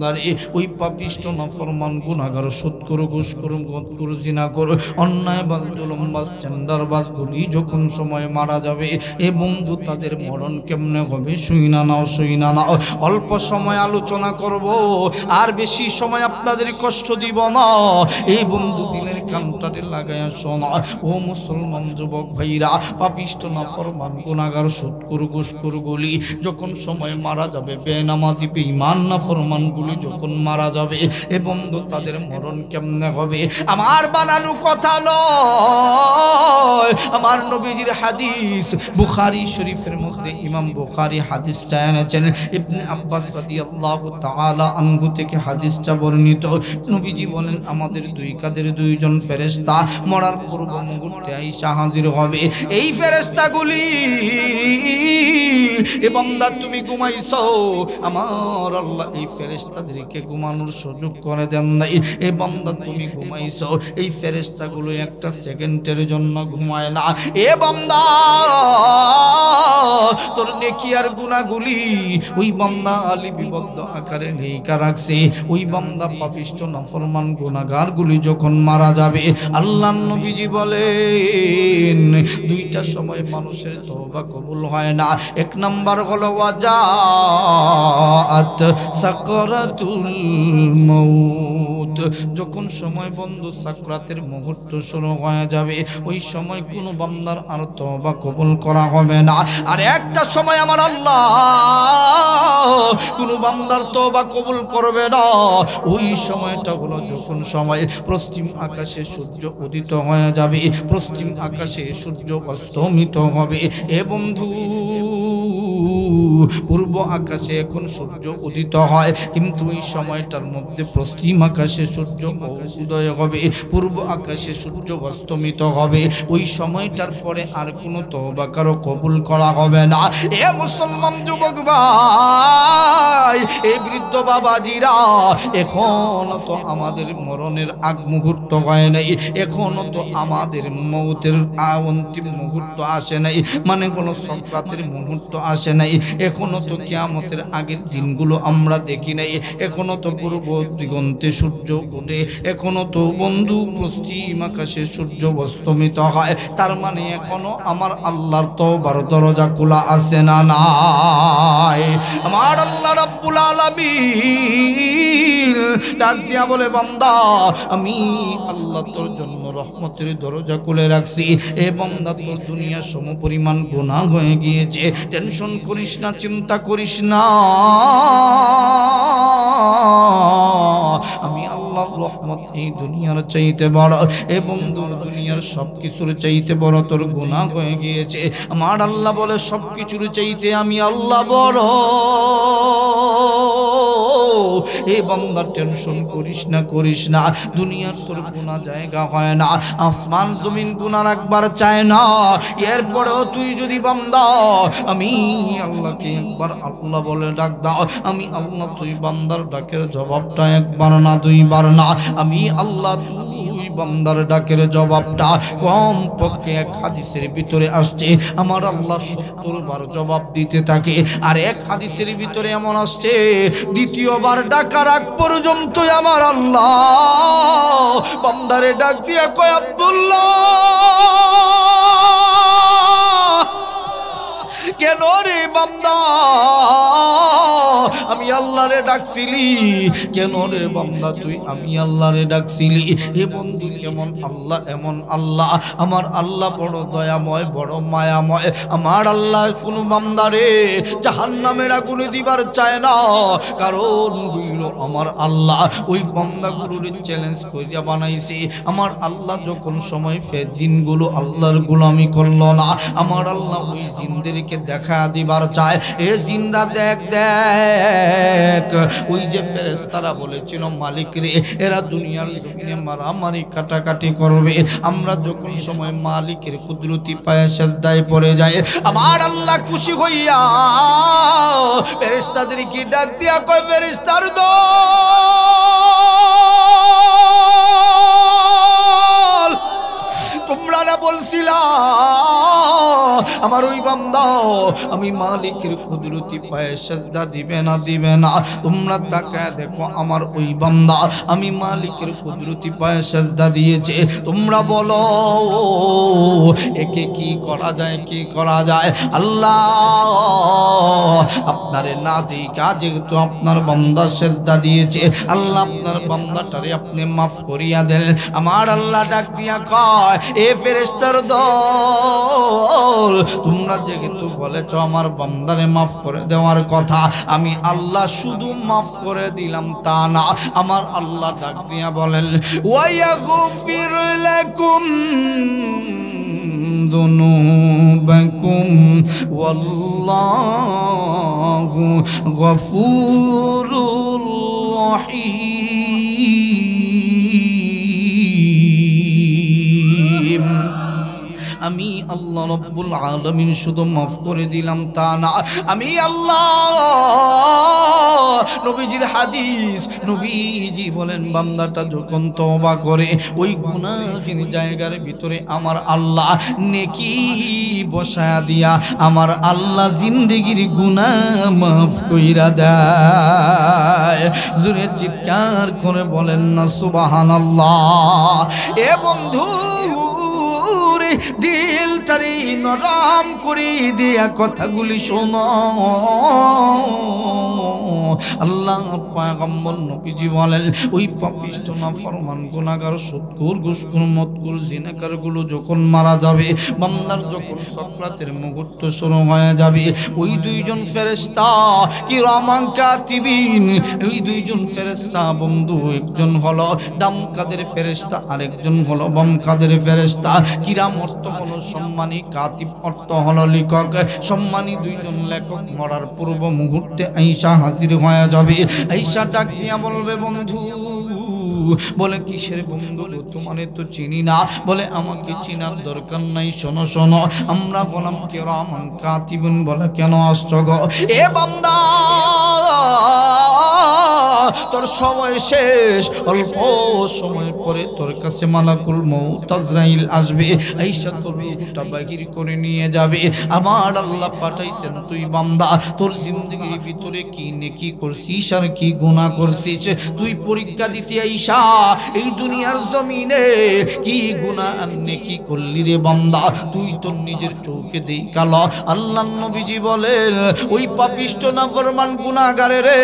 বান্দারে ওই পাপিষ্ট নাফরমান গুনাহগার সুদ করো ঘুষ করো গদ করো জিনা করো অন্যায় বাজ জুলুম বাজ টেন্ডার বাজ বলি যখন সময় মারা যাবে এ বন্ধু তাদের মরণ কেমনে হবে শুইনা নাও অল্প সময় আলোচনা করব আর বেশি সময় আপনাদের কষ্ট দিব না এই বন্ধু দিলের কানটারে লাগায়া শোনা ও মুসলমান যুবক ভাইরা পাপিষ্ট নাফরমান গুনাহগার সুদ করো ঘুষ করো গলি যখন সময় মারা যাবে বেনামাজি বেঈমান নাফরমান গুলি যখন মারা যাবে এ বন্ধু তাদের মরণ কেমনে হবে আমার বানানো কথা নয় আমার নবীজির হাদিস বুখারী শরীফের মধ্যে ইমাম বুখারী হাদিসটা এনেছেন ইবনে আব্বাস রাদিয়াল্লাহু তাআলা আনহু থেকে হাদিসটা বর্ণিত নবীজি বলেন আমাদের দুই কাঁধের দুইজন ফেরেশতা মরার পূর্ব মুহূর্তে আইসা হাজির হবে এই ফেরেশতাগুলি এ বান্দা তুমি ঘুমাইছো আমার আল্লাহ এই ফেরেশতাদেরকে ঘুমানোর সুযোগ করে দেন নাই এ বান্দা তুমি ঘুমাইছো এই ফেরেশতাগুলো একটা সেকেন্ডের জন্য ঘুমায় না এ বান্দা তোর নেকি আর গুনাহগুলি ওই বান্দা লিপিবদ্ধ আকারে লেখা রাখছে ওই বান্দা পাপিষ্ট নাফরমান গুনাহগারগুলি যখন মারা যাবে আল্লাহর নবীজি বলেন দুইটা সময় মানুষের তওবা কবুল হয় না এক নাম্বার হলো ওয়াজাত সাকরাতুল মাউত যখন সময় বন্ধু সাকরাতের মুহূর্ত শুরু হয়ে যাবে ওই সময় কোনো বান্দার আর তওবা কবুল করা হবে না আর একটা সময় আমার আল্লাহ কোনো বান্দার তওবা কবুল করবে না ওই সময়টা হলো যখন সময় পশ্চিম আকাশে সূর্য উদিত হয়ে যাবে পশ্চিম আকাশে সূর্য অস্তমিত হবে এ বন্ধু পূর্ব আকাশে এখন সূর্য উদিত হয় কিন্তু এই সময়টার মধ্যে পশ্চিম আকাশে সূর্য উদয় হবে পূর্ব আকাশে সূর্য অস্তমিত হবে ওই সময়টার পরে আর কোনো তওবা কারো কবুল করা হবে না এ মুসলমান যুবক ভাই এই বৃদ্ধ বাবাজিরা এখনো তো আমাদের মরণের আগ মুহূর্ত হয় নাই এখনো তো আমাদের মৌতের অন্তিম মুহূর্ত আসে নাই মানে কোনো সাকরাতের মুহূর্ত আসে নাই এখনো তো কিয়ামতের আগের দিনগুলো আমরা দেখি নাই এখনো তো পূর্ব দিগন্তে সূর্য ওঠে এখনো তো বন্ধু পশ্চিম আকাশে সূর্য অস্তমিত হয় তার মানে এখনো আমার আল্লাহর তওবার দরজা খোলা আছে না নাই আমার আল্লাহ রাব্বুল আলামিন ডাক দিয়া বলে বান্দা আমি আল্লাহ তোর জন্য রহমতের দরজা খুলে রাখছি এ বান্দা তোর দুনিয়া সমপরিমাণ গুনাহ হয়ে গিয়েছে টেনশন করিস না চিন্তা করিস না আমি আল্লাহর রহমত এই দুনিয়ার চাইতে বড় এ বন্ধু দুনিয়ার সব কিছুর চাইতে বড় তোর গুনাহ হয়ে গিয়েছে আমার আল্লাহ বলে সব কিছুর চাইতে আমি আল্লাহ বড় এ বান্দা টেনশন করিস না দুনিয়ার তোর গুনাহ জায়গা হয় না আসমান জমিন গুনাহ রাখবার চায় না এরপরেও তুই যদি বান্দা আমি আল্লাহকে একবার আল্লাহ বলে ডাক দাও আমি আল্লাহ তুই বান্দার ডাকের জবাবটা একবার না দুইবার না আমি আল্লাহ বান্দার ডাকের জবাবটা কম পক্ষে এক হাদিসের ভিতরে আসছে আমার আল্লাহ 70 বার জবাব দিতে থাকে আর এক হাদিসের ভিতরে এমন আসছে দ্বিতীয়বার ডাকার আগ পর্যন্ত আমার আল্লাহ বান্দারে ডাক দিয়া কয় আব্দুল্লাহ কেন রে বান্দা আমি আল্লাহরে ডাকছিলি কেন রে বান্দা তুই আমি আল্লাহরে ডাকছিলি এ বন্ধু এমন আল্লাহ আমার আল্লাহ বড় দয়াময় বড় মায়াময় আমার আল্লাহ কোন বান্দারে জাহান্নামের আগুনে দিবার চায় না কারণ হইল আমার আল্লাহ ওই বান্দাগুলোরে চ্যালেঞ্জ করিয়া বানাইছে আমার আল্লাহ যখন সময় জিনগুলো আল্লাহর গোলামি করল না আমার আল্লাহ ওই জিনদেরকে দেখা দিবার চায় এ জিন্দা দেখ ওই যে ফেরেশতারা বলেছিল মালিক রে এরা দুনিয়ার জমিনে মারামারি কাটাকাটি করবে আমরা যখন সময় মালিকের কুদরতি পায়ে সেজদায় পড়ে যায় আমার আল্লাহ খুশি হইয়া ফেরেশতাদেরকে ডাক দিয়া কয় ফেরেশতার দল তোমরা না বলছিলা আমার ওই বান্দা আমি মালিকের কুদরতি পায়ে সিজদা দিবে না তোমরা তাকায় দেখো আমার ওই বান্দা আমি মালিকের কুদরতি পায়ে সিজদা দিয়েছে তোমরা বলো একে কি করা যায় আল্লাহ আপনারে না দেখা যেহেতু আপনার বান্দা সিজদা দিয়েছে আল্লাহ আপনার বান্দাটারে আপনি মাফ করিয়া দেন আমার আল্লাহ ডাক দিয়া কয় এ ফেরেশতার দল তোমরা যেহেতু বলেছ আমার বান্দারে মাফ করে দেওয়ার কথা আমি আল্লাহ শুধু মাফ করে দিলাম তা না আমার আল্লাহ ডাক দিয়া বলেন ওয়ায়াগফির লাকুম যুনুবাকুম ওয়াল্লাহু গফুরুর রহিম আমি আল্লাহ রব্বুল আলামিন শুধু মাফ করে দিলাম তা না আমি আল্লাহ নবীজির হাদিস নবীজি বলেন বান্দাটা যখন তওবা করে ওই গুনাহহীন জায়গার ভিতরে আমার আল্লাহ নেকি বসায়া দিয়া আমার আল্লাহ জিন্দেগির গুনাহ মাফ কইরা দেয় জোরে চিৎকার করে বলেন না সুবহানাল্লাহ এ বন্ধু দিল তারি নরম করে দিয়া কথাগুলি শোনো আল্লাহ পয়গম্বর নবীজি বলেন ওই পাপিষ্ঠ নাফরমান গুনাহগার সুদখোর ঘুষখোর মদখোর জিনাকার গুলো যখন মারা যাবে বান্দার যখন সাকরাতের মুহূর্ত শুরু হয়ে যাবে ওই দুইজন ফেরেশতা কিরামান কাতিবিন ওই দুইজন ফেরেশতা বন্ধু একজন হলো ডান কাদের ফেরেশতা আরেকজন হলো বাম কাদের ফেরেশতা কিরাম অর্থ হলো সম্মানী কাতিব অর্থ হলো লেখক সম্মানী দুইজন লেখক মরার পূর্ব মুহূর্তে আয়েশা হাজির হয়ে যাবে আয়েশা ডাক দিয়া বলবে বন্ধু বলে কিসের বন্ধু তোমারে তো চিনি না বলে আমাকে চিনার দরকার নাই শোনো শোনো আমরা বললাম কিরামান কাতিবুন বলে কেন আসছো গো এ বান্দা তোর সময় শেষ অল্প সময় পরে তোর কাছে মালাকুল মউত আজরাইল আসবে আয়েশা তোর রূহটা বাহির করে নিয়ে যাবে আমার আল্লাহ পাঠাইছেন তুই বান্দা তোর জিন্দেগির ভিতরে কি নেকি করছিস আর কি গুনাহ করছিস তুই পরীক্ষা দিতে আয়েশা এই দুনিয়ার জমিনে কি গুনাহ আর নেকি করলি রে বান্দা তুই তোর নিজের চোখে দেখাল আল্লাহর নবীজি বলেন ওই পাপিষ্ঠ নাফরমান গুনাহগারে রে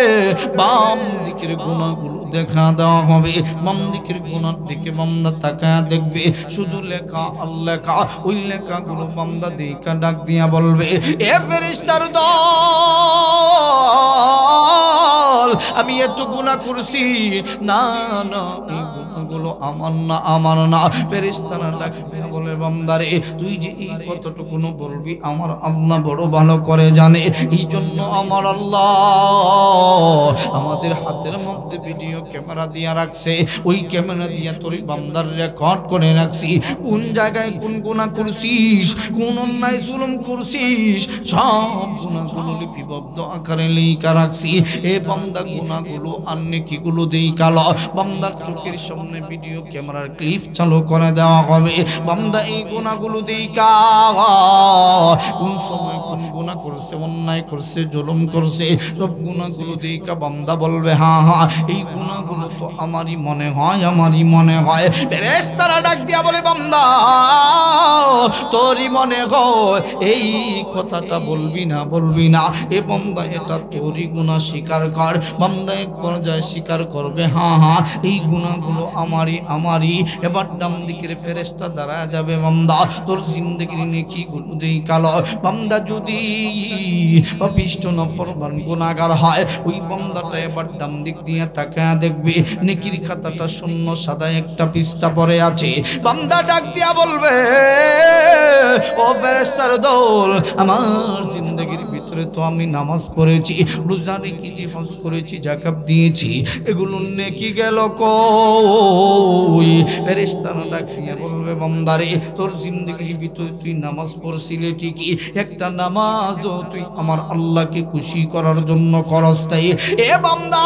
বাম দিকের গুনাহগুলো দেখা দেওয়া হবে বাম দিকের গুনার দিকে বান্দা তাকায়া দেখবে শুধু লেখা আল্লেখা ওই লেখাগুলো বান্দা দেখা ডাক দিয়া বলবে এ ফেরেশতার দল আমি এত গুনাহ করছি না না এই গুনাহগুলো আমার না ফেরেশতারা ডাক দিয়া বলে বান্দারে তুই যে এই কতটুকু বলবি আমার আল্লাহ বড় ভালো করে জানে এই জন্য আমার আল্লাহ আমাদের হাতের মধ্যে ভিডিও ক্যামেরা দিয়া রাখছে ওই ক্যামেরা দিয়া তোর বান্দার রেকর্ড করে রাখছি কোন জায়গায় কোন গুনাহ করছিস কোন অন্যায় জুলুম করছিস সব গুনাহগুলো লিপিবদ্ধ আকারে লেখা রাখছি এ বান্দা গুনাহগুলো আর নেকিগুলো দেখাল বান্দার চোখের সামনে ভিডিও ক্যামেরার ক্লিপ চালু করে দেওয়া হবে বান্দা এই গুনাহগুলো দেখা কোন সময় কোন গুনাহ করছে অন্যায় করছে জুলুম করছে সব গুনাহগুলো দেখা বান্দা বলবে হ্যাঁ হ্যাঁ এই গুনাহগুলো তো আমারই মনে হয় ফেরেশতারা ডাক দিয়া বলে বান্দা তোরই মনে হয় এই কথাটা বলবি না এ বান্দা এটা তোরই গুনাহ স্বীকার কর বান্দা এক পর্যায়ে স্বীকার করবে হ্যাঁ হ্যাঁ এই গুনাহগুলো আমারই এবার ডান দিকের ফেরেশতা দাঁড়ায় যাবে বান্দা তোর জিন্দেগির নেকিগুলো দেখাল বান্দা যদি পাপিষ্ঠ নাফরমান গুনাহগার হয় ওই বান্দাটা এবার ডান দিক দিয়ে তাকায়া দেখবে নেকির খাতাটা শূন্য সাদা একটা পৃষ্ঠা পড়ে আছে বান্দা ডাক দিয়া বলবে ও ফেরেশতার দল আমার জিন্দেগির ভিতরে তো আমি নামাজ পড়েছি রোজা রেখেছি হজ করেছি যাকাত দিয়েছি এগুলো নেকি গেল কই ফেরেশতারা ডাক দিয়া বলবে বান্দারে তোর জিন্দেগির ভিতরে তুই নামাজ পড়ছিলি ঠিকই একটা নামাজও তুই আমার আল্লাহকে খুশি করার জন্য করস তাই এ বান্দা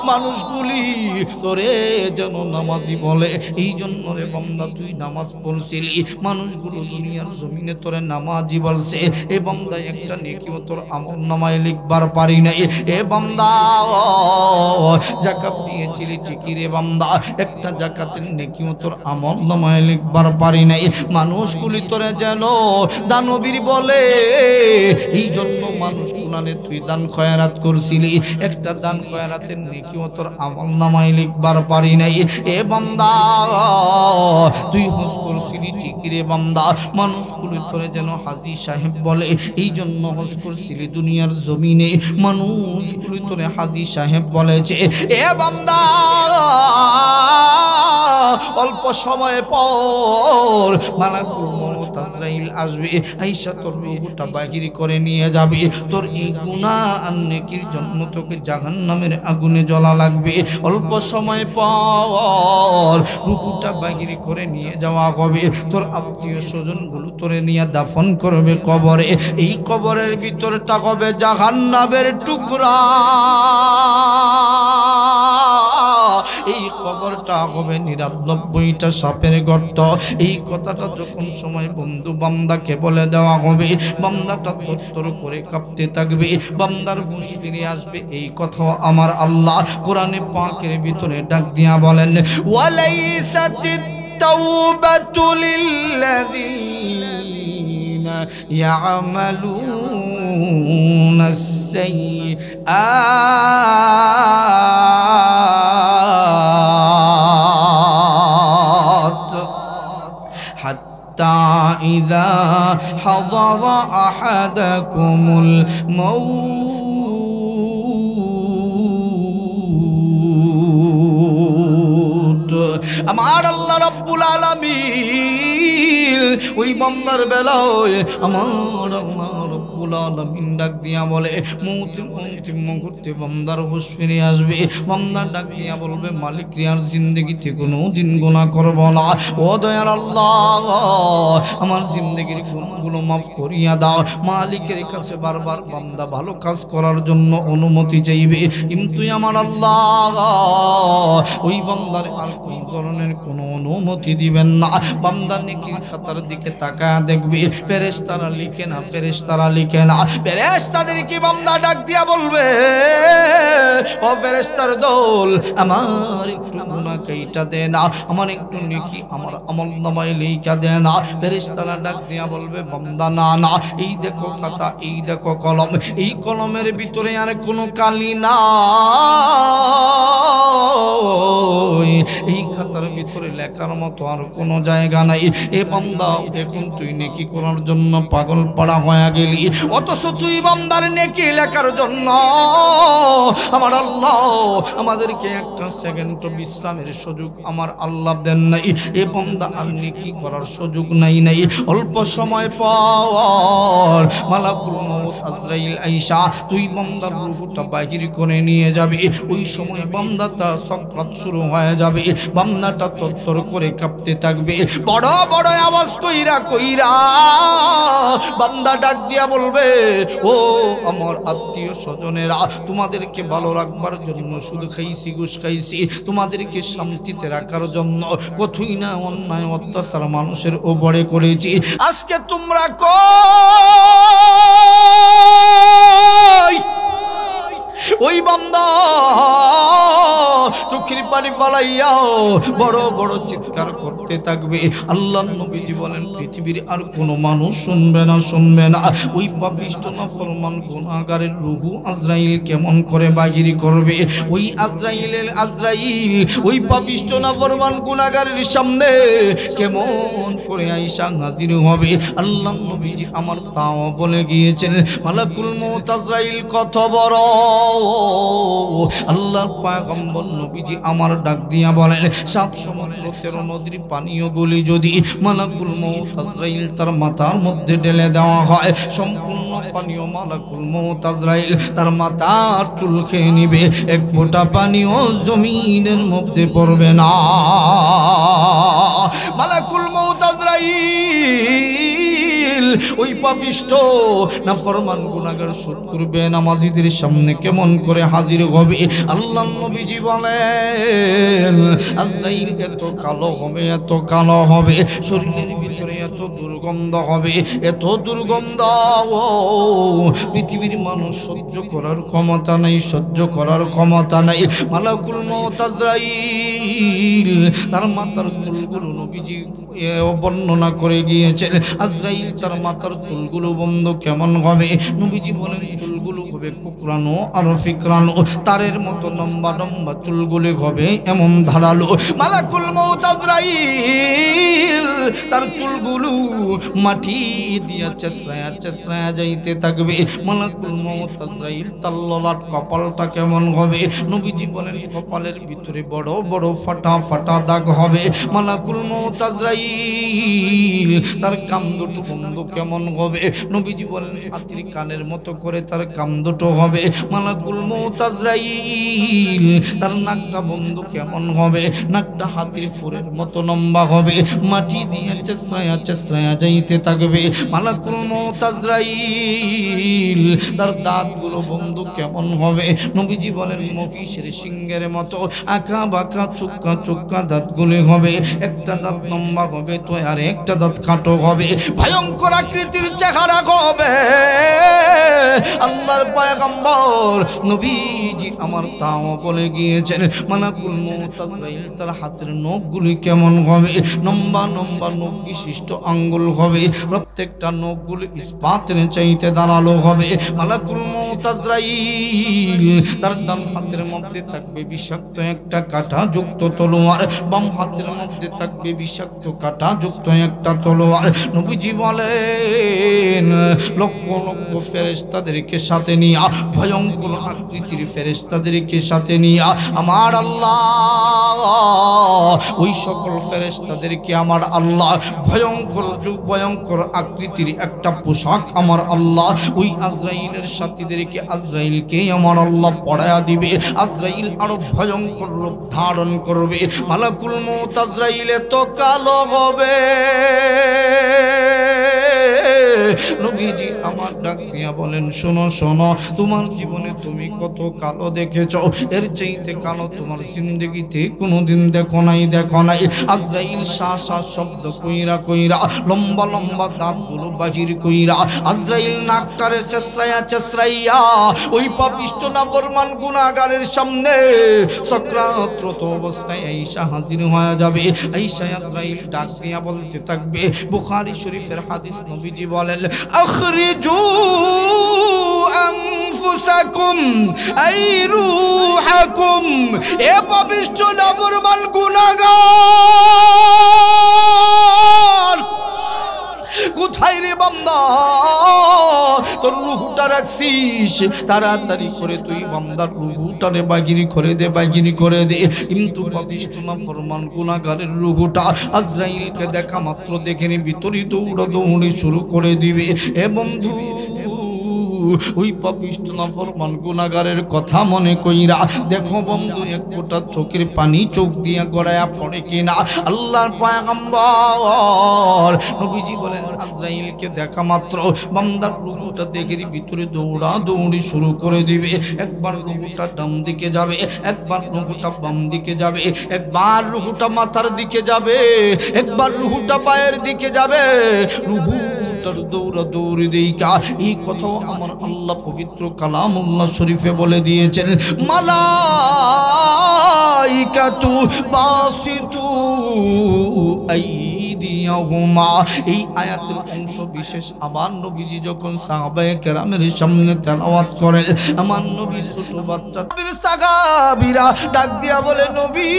মানুষগুলি তোরে যেন নামাজি বলে। এই জন্য রে বান্দা তুই নামাজ পড়ছিলি, মানুষগুলো দুনিয়ার জমিনে তোরে নামাজি বলছে। এ বান্দা একটা নেকিও তোর আমলনামায় লিখবার পারি নাই। এ বান্দা যাকাত দিয়েছিলি ঠিকই রে বান্দা, একটা যাকাতের নেকিও তোর আমলনামায় লিখবার পারি নাই। মানুষগুলি তোরে যেন দানবীর বলে, এই জন্য মানুষগুলানে তুই দান খয়রাত করছিলি, একটা দান খয়রাতের নেকিও তোর আমলনামায় লিখবার পারি নাই। এ বান্দা তুই হজ করছিলি ঠিকই রে বান্দা, মানুষগুলি তোরে যেন হাজী সাহেব বলে, এই জন্য হজ করছিলি দুনিয়ার জমিনে, মানুষগুলি তোরে হাজী সাহেব বলেছে। এ বান্দা অল্প সময় পর মালাকুল মউত আজরাইল আসবে, আইসা তোর রূহটা বাহির করে নিয়ে যাবে। তোর এই গুনাহ আর নেকির জন্য তোকে জাহান্নামের আগুনে জ্বলা লাগবে। অল্প সময় পর রূহটা বাহির করে নিয়ে যাওয়া হবে, তোর আত্মীয় স্বজনগুলো তোরে নিয়ে দাফন করবে কবরে। এই কবরের ভিতরটা হবে জাহান্নামের টুকরা, এই কবরটা হবে ৯৯টা সাপের গর্ত। এই কথাটা যখন সময় বন্ধু বান্দাকে বলে দেওয়া হবে, বান্দাটা তত্তর করে কাঁপতে থাকবে, বান্দার হুঁশ ফিরে আসবে। এই কথাও আমার আল্লাহ কোরআনে পাকের ভিতরে ডাক দিয়া বলেন, ওয়ালাইসাতিত তাওবাতু লিল্লাযীনা ইয়ামালুনাস সাইয়্যাত হাত্তা ইযা হাদারা আহাদাকুমুল মাউত। আমার আল্লাহ রাব্বুল আলামিন ওই বান্দার বেলায় আমার আল্লাহ রাব্বুল আলামিন ডাক দিয়া বলে, মৌতের অন্তিম মুহূর্তে বান্দার হুঁশ ফিরে আসবে। বান্দা ডাক দিয়া বলবে, মালিক রে আর জিন্দেগিতে কোনোদিন গুনাহ করব না, ও দয়ার আল্লাহ আমার জিন্দেগির গুনাহগুলো মাফ করিয়া দাও। মালিকের কাছে বারবার বান্দা ভালো কাজ করার জন্য অনুমতি চাইবে, কিন্তু আমার আল্লাহ ওই বান্দার আর কোন ধরনের কোনো অনুমতি দিবেন না। বান্দা নেকির খাতার দিকে তাকায় দেখবে, ফেরেশতারা লিখে না, ফেরেশতারা লিখে না। ফেরেশতাদেরকে বান্দা ডাক দিয়া বলবে, ও ফেরেশতার দল, আমার একটু গুনাহ কাইটা দে না, আমার একটু নেকি আমার আমলনামায় লিখা দে না। ফেরেশতারা ডাক দিয়া বলবে, বান্দা না না, এই দেখো খাতা, এই দেখো কলম, এই কলমের ভিতরে আর কোনো কালি না, এই খাতার ভিতরে লেখার মতো আর কোনো জায়গা নাই। এ বান্দা এখন তুই নেকি করার জন্য পাগল পাড়া হয়ে গেলি, অথচ তুই বান্দার নেকি লেখার জন্য আমার আল্লাহ আমাদেরকে একটা সেকেন্ড বিশ্রামের সুযোগ আমার আল্লাহ দেন নাই। এ বান্দা আর নেকি করার সুযোগ নাই। অল্প সময় পর মালাকুল মউত আজরাইল আইসা তুই বান্দার রূহটা বাহির করে নিয়ে যাবে। ওই সময় বান্দাটা সাকরাত শুরু হয়ে যাবে, বান্দাটা তত্তর করে কাঁপতে থাকবে, বড় বড় আওয়াজ কইরা কইরা বান্দা ডাক দিয়া বলবে, ও আমার আত্মীয় স্বজনেরা, তোমাদেরকে ভালো রাখবার জন্য সুদ খাইছি, ঘুষ খাইছি, তোমাদেরকে শান্তিতে রাখার জন্য কতই না অন্যায় অত্যাচার মানুষের উপরে করেছি, আজকে তোমরা কই? ওই বান্দা চোখের পানি ফালাইয়াও বড় বড় চিৎকার করতে থাকবে। আল্লাহর নবীজি বলেন, পৃথিবীর আর কোনো মানুষ শুনবে না, শুনবে না। ওই পাপিষ্ঠ নাফরমান গুনাহগারের রূহ আজরাইল কেমন করে বাহির করবে? ওই আজরাইল ওই পাপিষ্ঠ নাফরমান গুনাহগারের সামনে কেমন করে আইসা হাজির হবে? আল্লাহর নবীজি আমার তাও বলে গিয়েছেন, মালাকুল মউত আজরাইল কত বড়। আল্লাহর পয়গম্বর নবীজি আমার ডাক দিয়া বলেন, 7 সমুদ্র 13 নদীর পানীয় গুলি যদি মালাকুল মউত আজরাইল তার মাথার মধ্যে ঢেলে দেওয়া হয়, সম্পূর্ণ পানীয় মালাকুল মউত আজরাইল তার মাথার চুল খেয়ে নিবে, এক ফোঁটা পানিও জমিনের মধ্যে পড়বে না। মালাকুল মউত আজরাইল ওই পাপিষ্ট নাফরমান গুনাহগার শুকর বেনামাজীদের সামনে কেমন করে হাজির হবে? আল্লাহর নবীজি বলেন আজরাইল এত কালো হবে, এত কালো হবে, শরীরের ভিতরে এত দুর্গন্ধ হবে, এত দুর্গন্ধ পৃথিবীর মানুষ সহ্য করার ক্ষমতা নাই, সহ্য করার ক্ষমতা নাই। মালাকুল মউত আজরাইল তার মাথার চুলগুলো নবীজি বর্ণনা করে গিয়েছেন। আজরাইল তার মাথার চুলগুলো বন্ধ কেমন হবে? নবীজি বলেন চুলগুলো হবে কুকরানো আর ফিকরানো, তারের মতো লম্বা লম্বা চুলগুলো হবে এমন ধারালো। মালাকুল মউত আজরাইল তার চুলগুলো মাটি দিয়া চেঁচড়ায়া চেঁচড়ায়া যাইতে থাকবে। মালাকুল মউত আজরাইল তার ললাট কপালটা কেমন হবে? নবীজি বলেন কপালের ভিতরে বড় বড় ফাটা ফাটা দাগ হবে। মালাকুল মউত আজরাইল তার কান দুটো বন্ধ কেমন হবে? নবীজি বলেন হাতির কানের মতো করে তার কান দুটো হবে। মালাকুল মউত আজরাইল তার নাকটা বন্ধ কেমন হবে? নাকটা হাতির ফুরের মতো লম্বা হবে, মাটি দিয়ে চেঁচড়ায়া চেঁচড়ায়া যাইতে থাকবে। মালাকুল মউত আজরাইল তার দাঁতগুলো বন্ধ কেমন হবে? নবীজি বলেন মহিষের সিংহের মতো আঁকা বাঁকা চুক্কা চুক্কা দাঁতগুলো হবে, একটা দাঁত লম্বা হবে তো আর একটা দাঁত খাটো হবে, ভয়ঙ্কর আকৃতির চেহারা হবে। আল্লাহর পয়গম্বর নবীজি আমার তাও বলে গিয়েছেন মালাকুল মউত আজরাইল তার হাতের নখগুলি কেমন হবে? লম্বা লম্বা নখ বিশিষ্ট আঙ্গুল হবে, প্রত্যেকটা নখগুলি ইস্পাতের চাইতে দাঁড়ালো হবে। মালাকুল মউত আজরাইল তার ডান হাতের মধ্যে থাকবে বিষাক্ত একটা কাঁটা যুক্ত তলোয়ার, বাম হাতের মধ্যে থাকবে বিষাক্ত কাঁটা যুক্ত একটা তলোয়ার। নবীজি বলেন লক্ষ লক্ষ ফেরেশতাদেরকে সাথে নিয়া, ভয়ঙ্কর আকৃতির ফেরেশতাদেরকে সাথে নিয়া আমার আল্লাহ ওই সকল ফেরেশতাদেরকে আমার আল্লাহ ভয়ঙ্কর ভয়ঙ্কর আকৃতির একটা পোশাক আমার আল্লাহ ওই আজরাইলের সাথীদেরকে আজরাইলকে আমার আল্লাহ পড়ায়া দিবে। আজরাইল আরো ভয়ঙ্কর রূপ ধারণ করবে। মালাকুল মউত আজরাইল এত কালো হবে, নবীজি আমার ডাক দিয়া বলেন শোনো শোনো, তোমার জীবনে তুমি কত কালো দেখেছো, এর চাইতে কালো তোমার জিন্দেগিতে কোনোদিন দেখো নাই, দেখো নাই। আজরাইল শা শা শব্দ কইরা কইরা লম্বা লম্বা দাঁতগুলো বাহির কইরা আজরাইল নাকটারে চেঁচড়াইয়া চেঁচড়াইয়া ওই পাপিষ্ট নাফরমান গুনাহগারের সামনে সক্রান্ত অবস্থায় আয়েশা হাজির হয়ে যাবে। আয়েশা আজরাইল ডাক দিয়া বলতে থাকবে, বুখারী শরীফের হাদিস, নবীজি বলেন আখরিজু আনফুসাকুম আই রূহাকুম, এ পাপিষ্ট নাফরমান গুনাহগার কোথায় রে বান্দা তোর রুহুটা রাখছিস, তাড়াতাড়ি করে তুই বান্দার রুহুটারে বাগিরি করে দে, বাগিরি করে দে। কিন্তু পাপিষ্ট নাফরমান গুনাহগারের রুহুটা আজরাইলকে দেখা মাত্র দেখেনি ভিতরে দৌড়াদৌড়ি শুরু করে দিবে। এ বন্ধু ওই পাপিষ্ট নাফরমান গুনাহগারের কথা মনে কইরা দেখো বন্ধু এক ফোঁটা চোখের পানি চোখ দিয়া গড়ায়া পড়ে কিনা। আল্লাহর পয়গম্বর নবীজি বলেন আজরাইলকে দেখা মাত্র বান্দার রূহটা দেখেরি ভিতরে দৌড়া দৌড়ি শুরু করে দিবে। একবার রূহটা ডান দিকে যাবে, একবার রূহটা বাম দিকে যাবে, একবার রূহটা মাথার দিকে যাবে, একবার রূহটা পায়ের দিকে যাবে। রূহু দৌড়া দৌড়ি দেইকা এই কথাও আমার আল্লাহ পবিত্র কালামুল্লাহ শরীফে বলে দিয়েছেন, মালাইকাতু বাসিতু আইদিয়াহুমা। এই আয়াতের অংশ বিশেষ আমার নবীজি যখন সাহাবায়ে কেরামের সামনে তেলাওয়াত করেন, আমার নবী ছোট বাচ্চা সাহাবীরা ডাক দিয়া বলে, নবী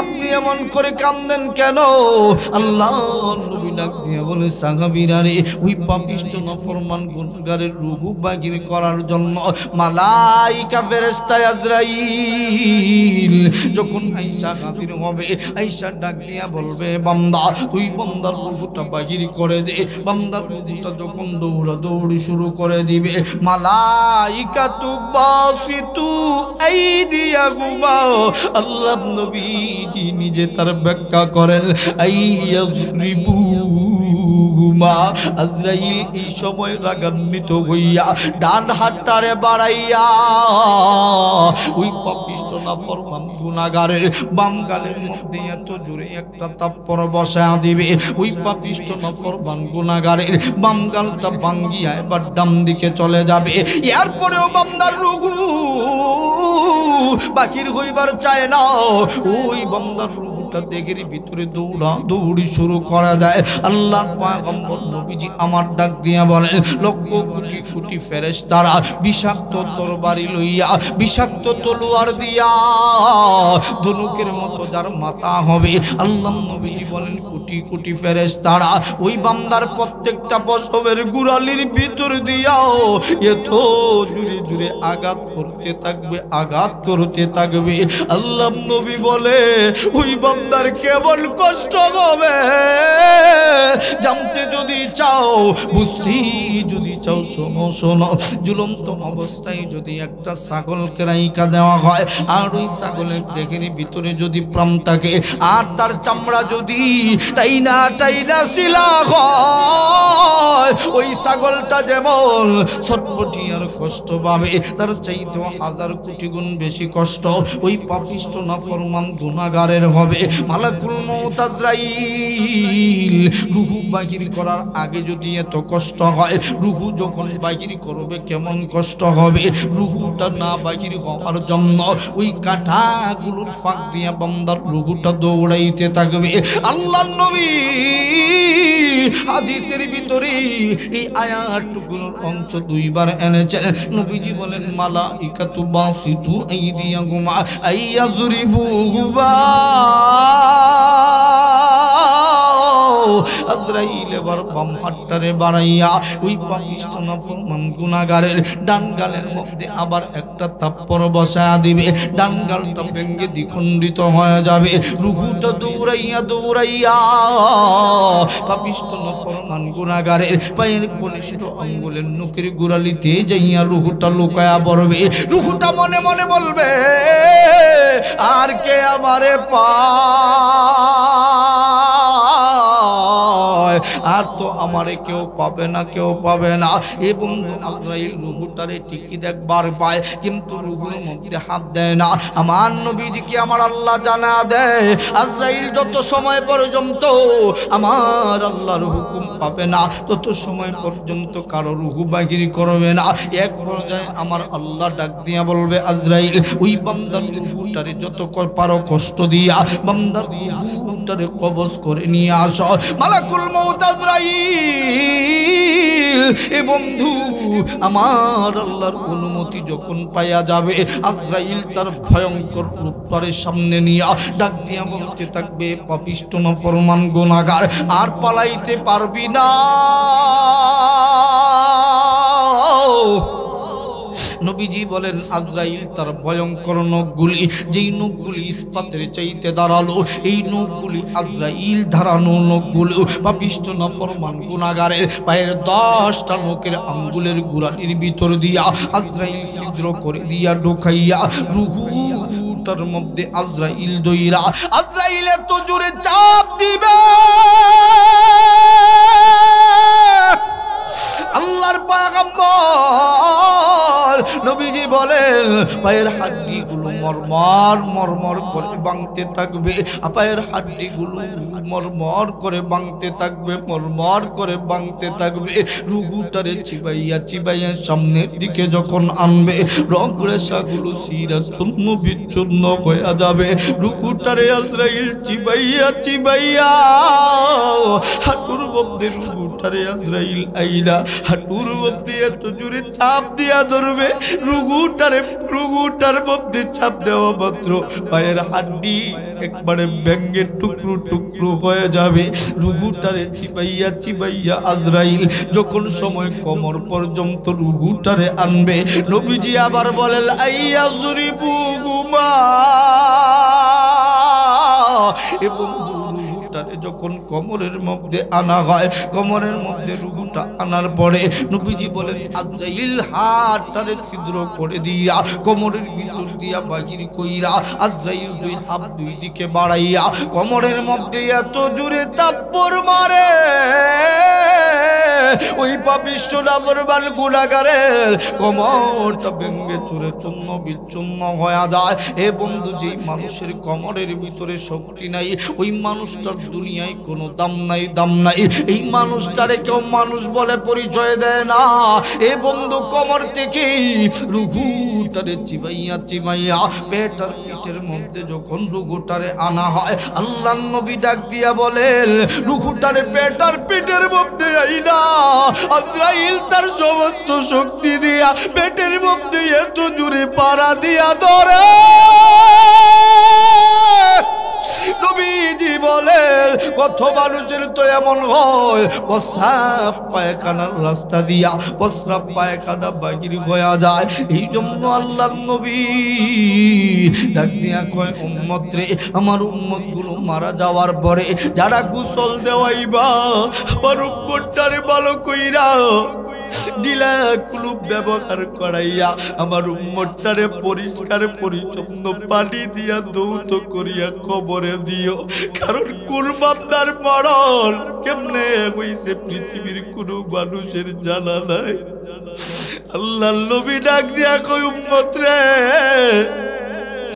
আপনি এমন করে কাঁদেন কেন? আল্লাহ নবী ডাক দিয়া বলে, সাহাবীরা রে ওই পাপিষ্ট নাফরমান গুনাহগারের রূহ বাগির করার জন্য মালাইকা ফেরেশতা আজরাইল যখন আয়েশা হাজির হবে, আয়েশা ডাক দিয়া বলবে, বান্দা তুই বান্দার রূহটা বাগির করে দে। বান্দার রূহটা যখন দৌড়া দৌড়ি শুরু করে দিবে, মালাইকা তু বাসিতু আইদিয়াহুমা, আল্লাহ নবী নিজে তার ব্যাখ্যা করেন, আইয়াযরিবু গুমা আজরাইল এই সময় রাগান্বিত হইয়া ডান হাতটারে বাড়াইয়া ওই পাপিষ্ঠ নাফরমান গুনাহগারের বাম গালের মধ্যে এত জোরে একটা থাপ্পড় বসায়া দিবে ওই পাপিষ্ঠ নাফরমান গুনাহগারের বাম গালটা ভাঙ্গিয়া এবার ডান দিকে চলে যাবে এরপরেও বান্দার রুহু বাকির হইবার চায় না ওই বান্দার রুহুটা দেহের ভিতরে দৌড়ি শুরু করা যায় আল্লাহর পয়গম্বর নবীজি আমার ডাক দিয়া বলেন লক্ষ কোটি কোটি ফেরেশতারা বিষাক্ত তরবারি লইয়া বিষাক্ত তলোয়ার দিয়া ধনুকের মতো যার মাথা হবে আল্লাহর নবীজি বলেন কোটি কোটি ফেরেশতারা ওই বান্দার প্রত্যেকটা পশমের গুড়ালির ভিতর দিয়াও এত জুড়ে জুড়ে আঘাত করতে থাকবে আঘাত করতে থাকবে আল্লাহর নবী বলে ওই বান্দার কেমন কষ্ট হবে জানতে যদি চাও বুঝতে যদি চাও শোনো শোনো ঝুলন্ত অবস্থায় যদি একটা ছাগলকে রাইখা দেওয়া হয় আর ওই ছাগলের দেহের ভিতরে যদি প্রাণ থাকে আর তার চামড়া যদি টাইনা টাইনা শিলা হয় ওই ছাগলটা যেমন ছটফটিয়ার কষ্ট পাবে তার চাইতে হাজার কোটি গুণ বেশি কষ্ট ওই পাপিষ্ঠ নাফরমান গুনাহগারের হবে মালাকুল মউত আজরাইল রূহু বাহির করার আগে যদি এত কষ্ট হয় রূহু যখন বাহির করবে কেমন কষ্ট হবে রূহুটা না বাহির হওয়ার জন্য ওই কাঁটাগুলোর ফাঁক দিয়া বান্দার রূহুটা দৌড়াইতে থাকবে আল্লাহর নবী হাদিসের ভিতরে এই আয়াতগুলোর অংশ দুইবার এনেছেন নবীজি বলেন মালাইকাতু বাসিতু আইদিয়াহুম আইয়াযরিবুহুমা আজরাইল এবার বাম হাতটারে বাড়াইয়া ওই পাপিষ্ঠ নাফরমান গুনাহগারের ডান গালের মধ্যে আবার একটা থাপ্পড় বসায়া দিবে ডান গালটা ভেঙে দ্বিখণ্ডিত হয়ে যাবে রুহুটা দৌড়াইয়া দৌড়াইয়া পাপিষ্ঠ নাফরমান গুনাহগারের পায়ের কনিষ্ঠ আঙ্গুলের নখের গোড়ালিতে যাইয়া রুহুটা লুকায়া পড়বে রুহুটা মনে মনে বলবে আর কে আমারে আর তো আমারে কেউ পাবে না কেউ পাবে না এবং আজরাইল রুহুটারে ঠিকই দেখবার পায় কিন্তু রুহুর মধ্যে হাত দেয় না আমার নবীজিকে আমার আল্লাহ জানা দেয় আজরাইল যত সময় পর্যন্ত আমার আল্লাহর হুকুম পাবে না তত সময় পর্যন্ত কারো রুহু বাহির করবে না এক পর্যায়ে আমার আল্লাহ ডাক দিয়া বলবে আজরাইল ওই বান্দার রুহুটারে যত পারো কষ্ট দিয়া বান্দার রুহুটারে কবজ করে নিয়ে আসো মালাকুল মউত আজরাইল এ বন্ধু আমার আল্লাহর অনুমতি যখন পাইয়া যাবে আজরাইল তার ভয়ঙ্কর রূপটারে সামনে নিয়ে ডাক দিয়া বলতে থাকবে পাপিষ্ঠ নাফরমান গুনাহগার আর পালাইতে পারবি না নবীজি বলেন আজরাইল তার ভয়ঙ্কর নখগুলি যেই নখগুলি ইস্পাতের চাইতে দাঁড়ালো এই নখগুলি আজরাইল ধারানো নখগুলো পাপিষ্ঠ নাফরমান গুনাহগারের পায়ের 10টা নখের আঙ্গুলের গোড়ালির ভিতর দিয়া আজরাইল ছিদ্র করে দিয়া ঢোকাইয়া রুহুটার মধ্যে আজরাইল দইরা আজরাইলের তো জোরে চাপ দিবে আল্লাহর পয়গম্বর নবীজি বলেন পায়ের হাড্ডিগুলো মরমর মরমর করে ভাঙতে থাকবে পায়ের হাড্ডিগুলো মরমর করে ভাঙতে থাকবে মরমর করে ভাঙতে থাকবে রুহুটারে চিবাইয়া চিবাইয়া সামনের দিকে যখন আনবে রগ রেশাগুলো সিরা চূর্ণ বিচ্ছন্ন হয়ে যাবে রুহুটারে আজরাইল চিবাইয়া চিবাইয়া হাঁটুর মধ্যে রুহুটারে আজরাইল আইলা হাঁটুর মধ্যে এত জোরে চাপ দিয়া ধরবে রুহুটার মধ্যে চাপ দেওয়া মাত্র পায়ের হাড্ডি একবারে ভেঙে টুকরো টুকরো হয়ে যাবে রুহুটারে চিবাইয়া চিবাইয়া আজরাইল যখন সময় কোমর পর্যন্ত রুহুটারে আনবে নবীজি আবার বলেন আইয়াযরিবুহুমা এবং রুহুটারে যখন যখন কোমরের মধ্যে আনা হয়, কোমরের মধ্যে রুহুটা আনার পরে নবীজি বলেন আজরাইল হাতটারে ছিদ্র করে দিয়া কোমরের ভিতর দিয়া বাহির কইরা আজরাইল দুই হাত দুই দিকে বাড়াইয়া কোমরের মধ্যে এত জোরে তাপ্পড় মারে, ওই পাপিষ্ঠ নাফরমান গুনাহগারের কোমরটা ভেঙে চুরে চূর্ণ বিচ্ছিন্ন হয়ে যায়। এ বন্ধু, যেই মানুষের কোমরের ভিতরে শক্তি নাই, ওই মানুষটার দুনিয়ায় কোনো দাম নাই, দাম নাই। এই মানুষটারে কেউ মানুষ বলে পরিচয় দেয় না। এ বন্ধু, কোমর থেকে রুহুটারে চিবাইয়া চিবাইয়া পেট আর পিঠের মধ্যে যখন রুহুটারে আনা হয়, আল্লাহর নবী ডাক দিয়া বলেন রুহুটারে পেট আর পিঠের মধ্যে আইনা আজরাইল তার সমস্ত শক্তি দিয়া পেটের মধ্যে এত জোরে পাড়া দিয়া ধরে। নবীজি বলেন কত মানুষের তো এমন হয় প্রস্রাব পায়খানার রাস্তা দিয়া প্রস্রাব পায়খানা বাহির হয়ে যায়। এই জন্য আল্লাহর নবী ডাক দিয়া কয় উম্মত রে, আমার উম্মত গুলো মারা যাওয়ার পরে যারা গোসল দেওয়াইবা আমার উম্মতটারে ভালো কইরা ডিলা কুলুপ ব্যবহার করাইয়া আমার উম্মতটারে পরিষ্কার পরিচ্ছন্ন পানি দিয়া দৌত করিয়া কবরে দিও। কারণ কুরবানদার মরণ কেমনে হইছে পৃথিবীর কোনো মানুষের জানা নাই। আল্লাহর নবী ডাক দিয়া কই উম্মত রে,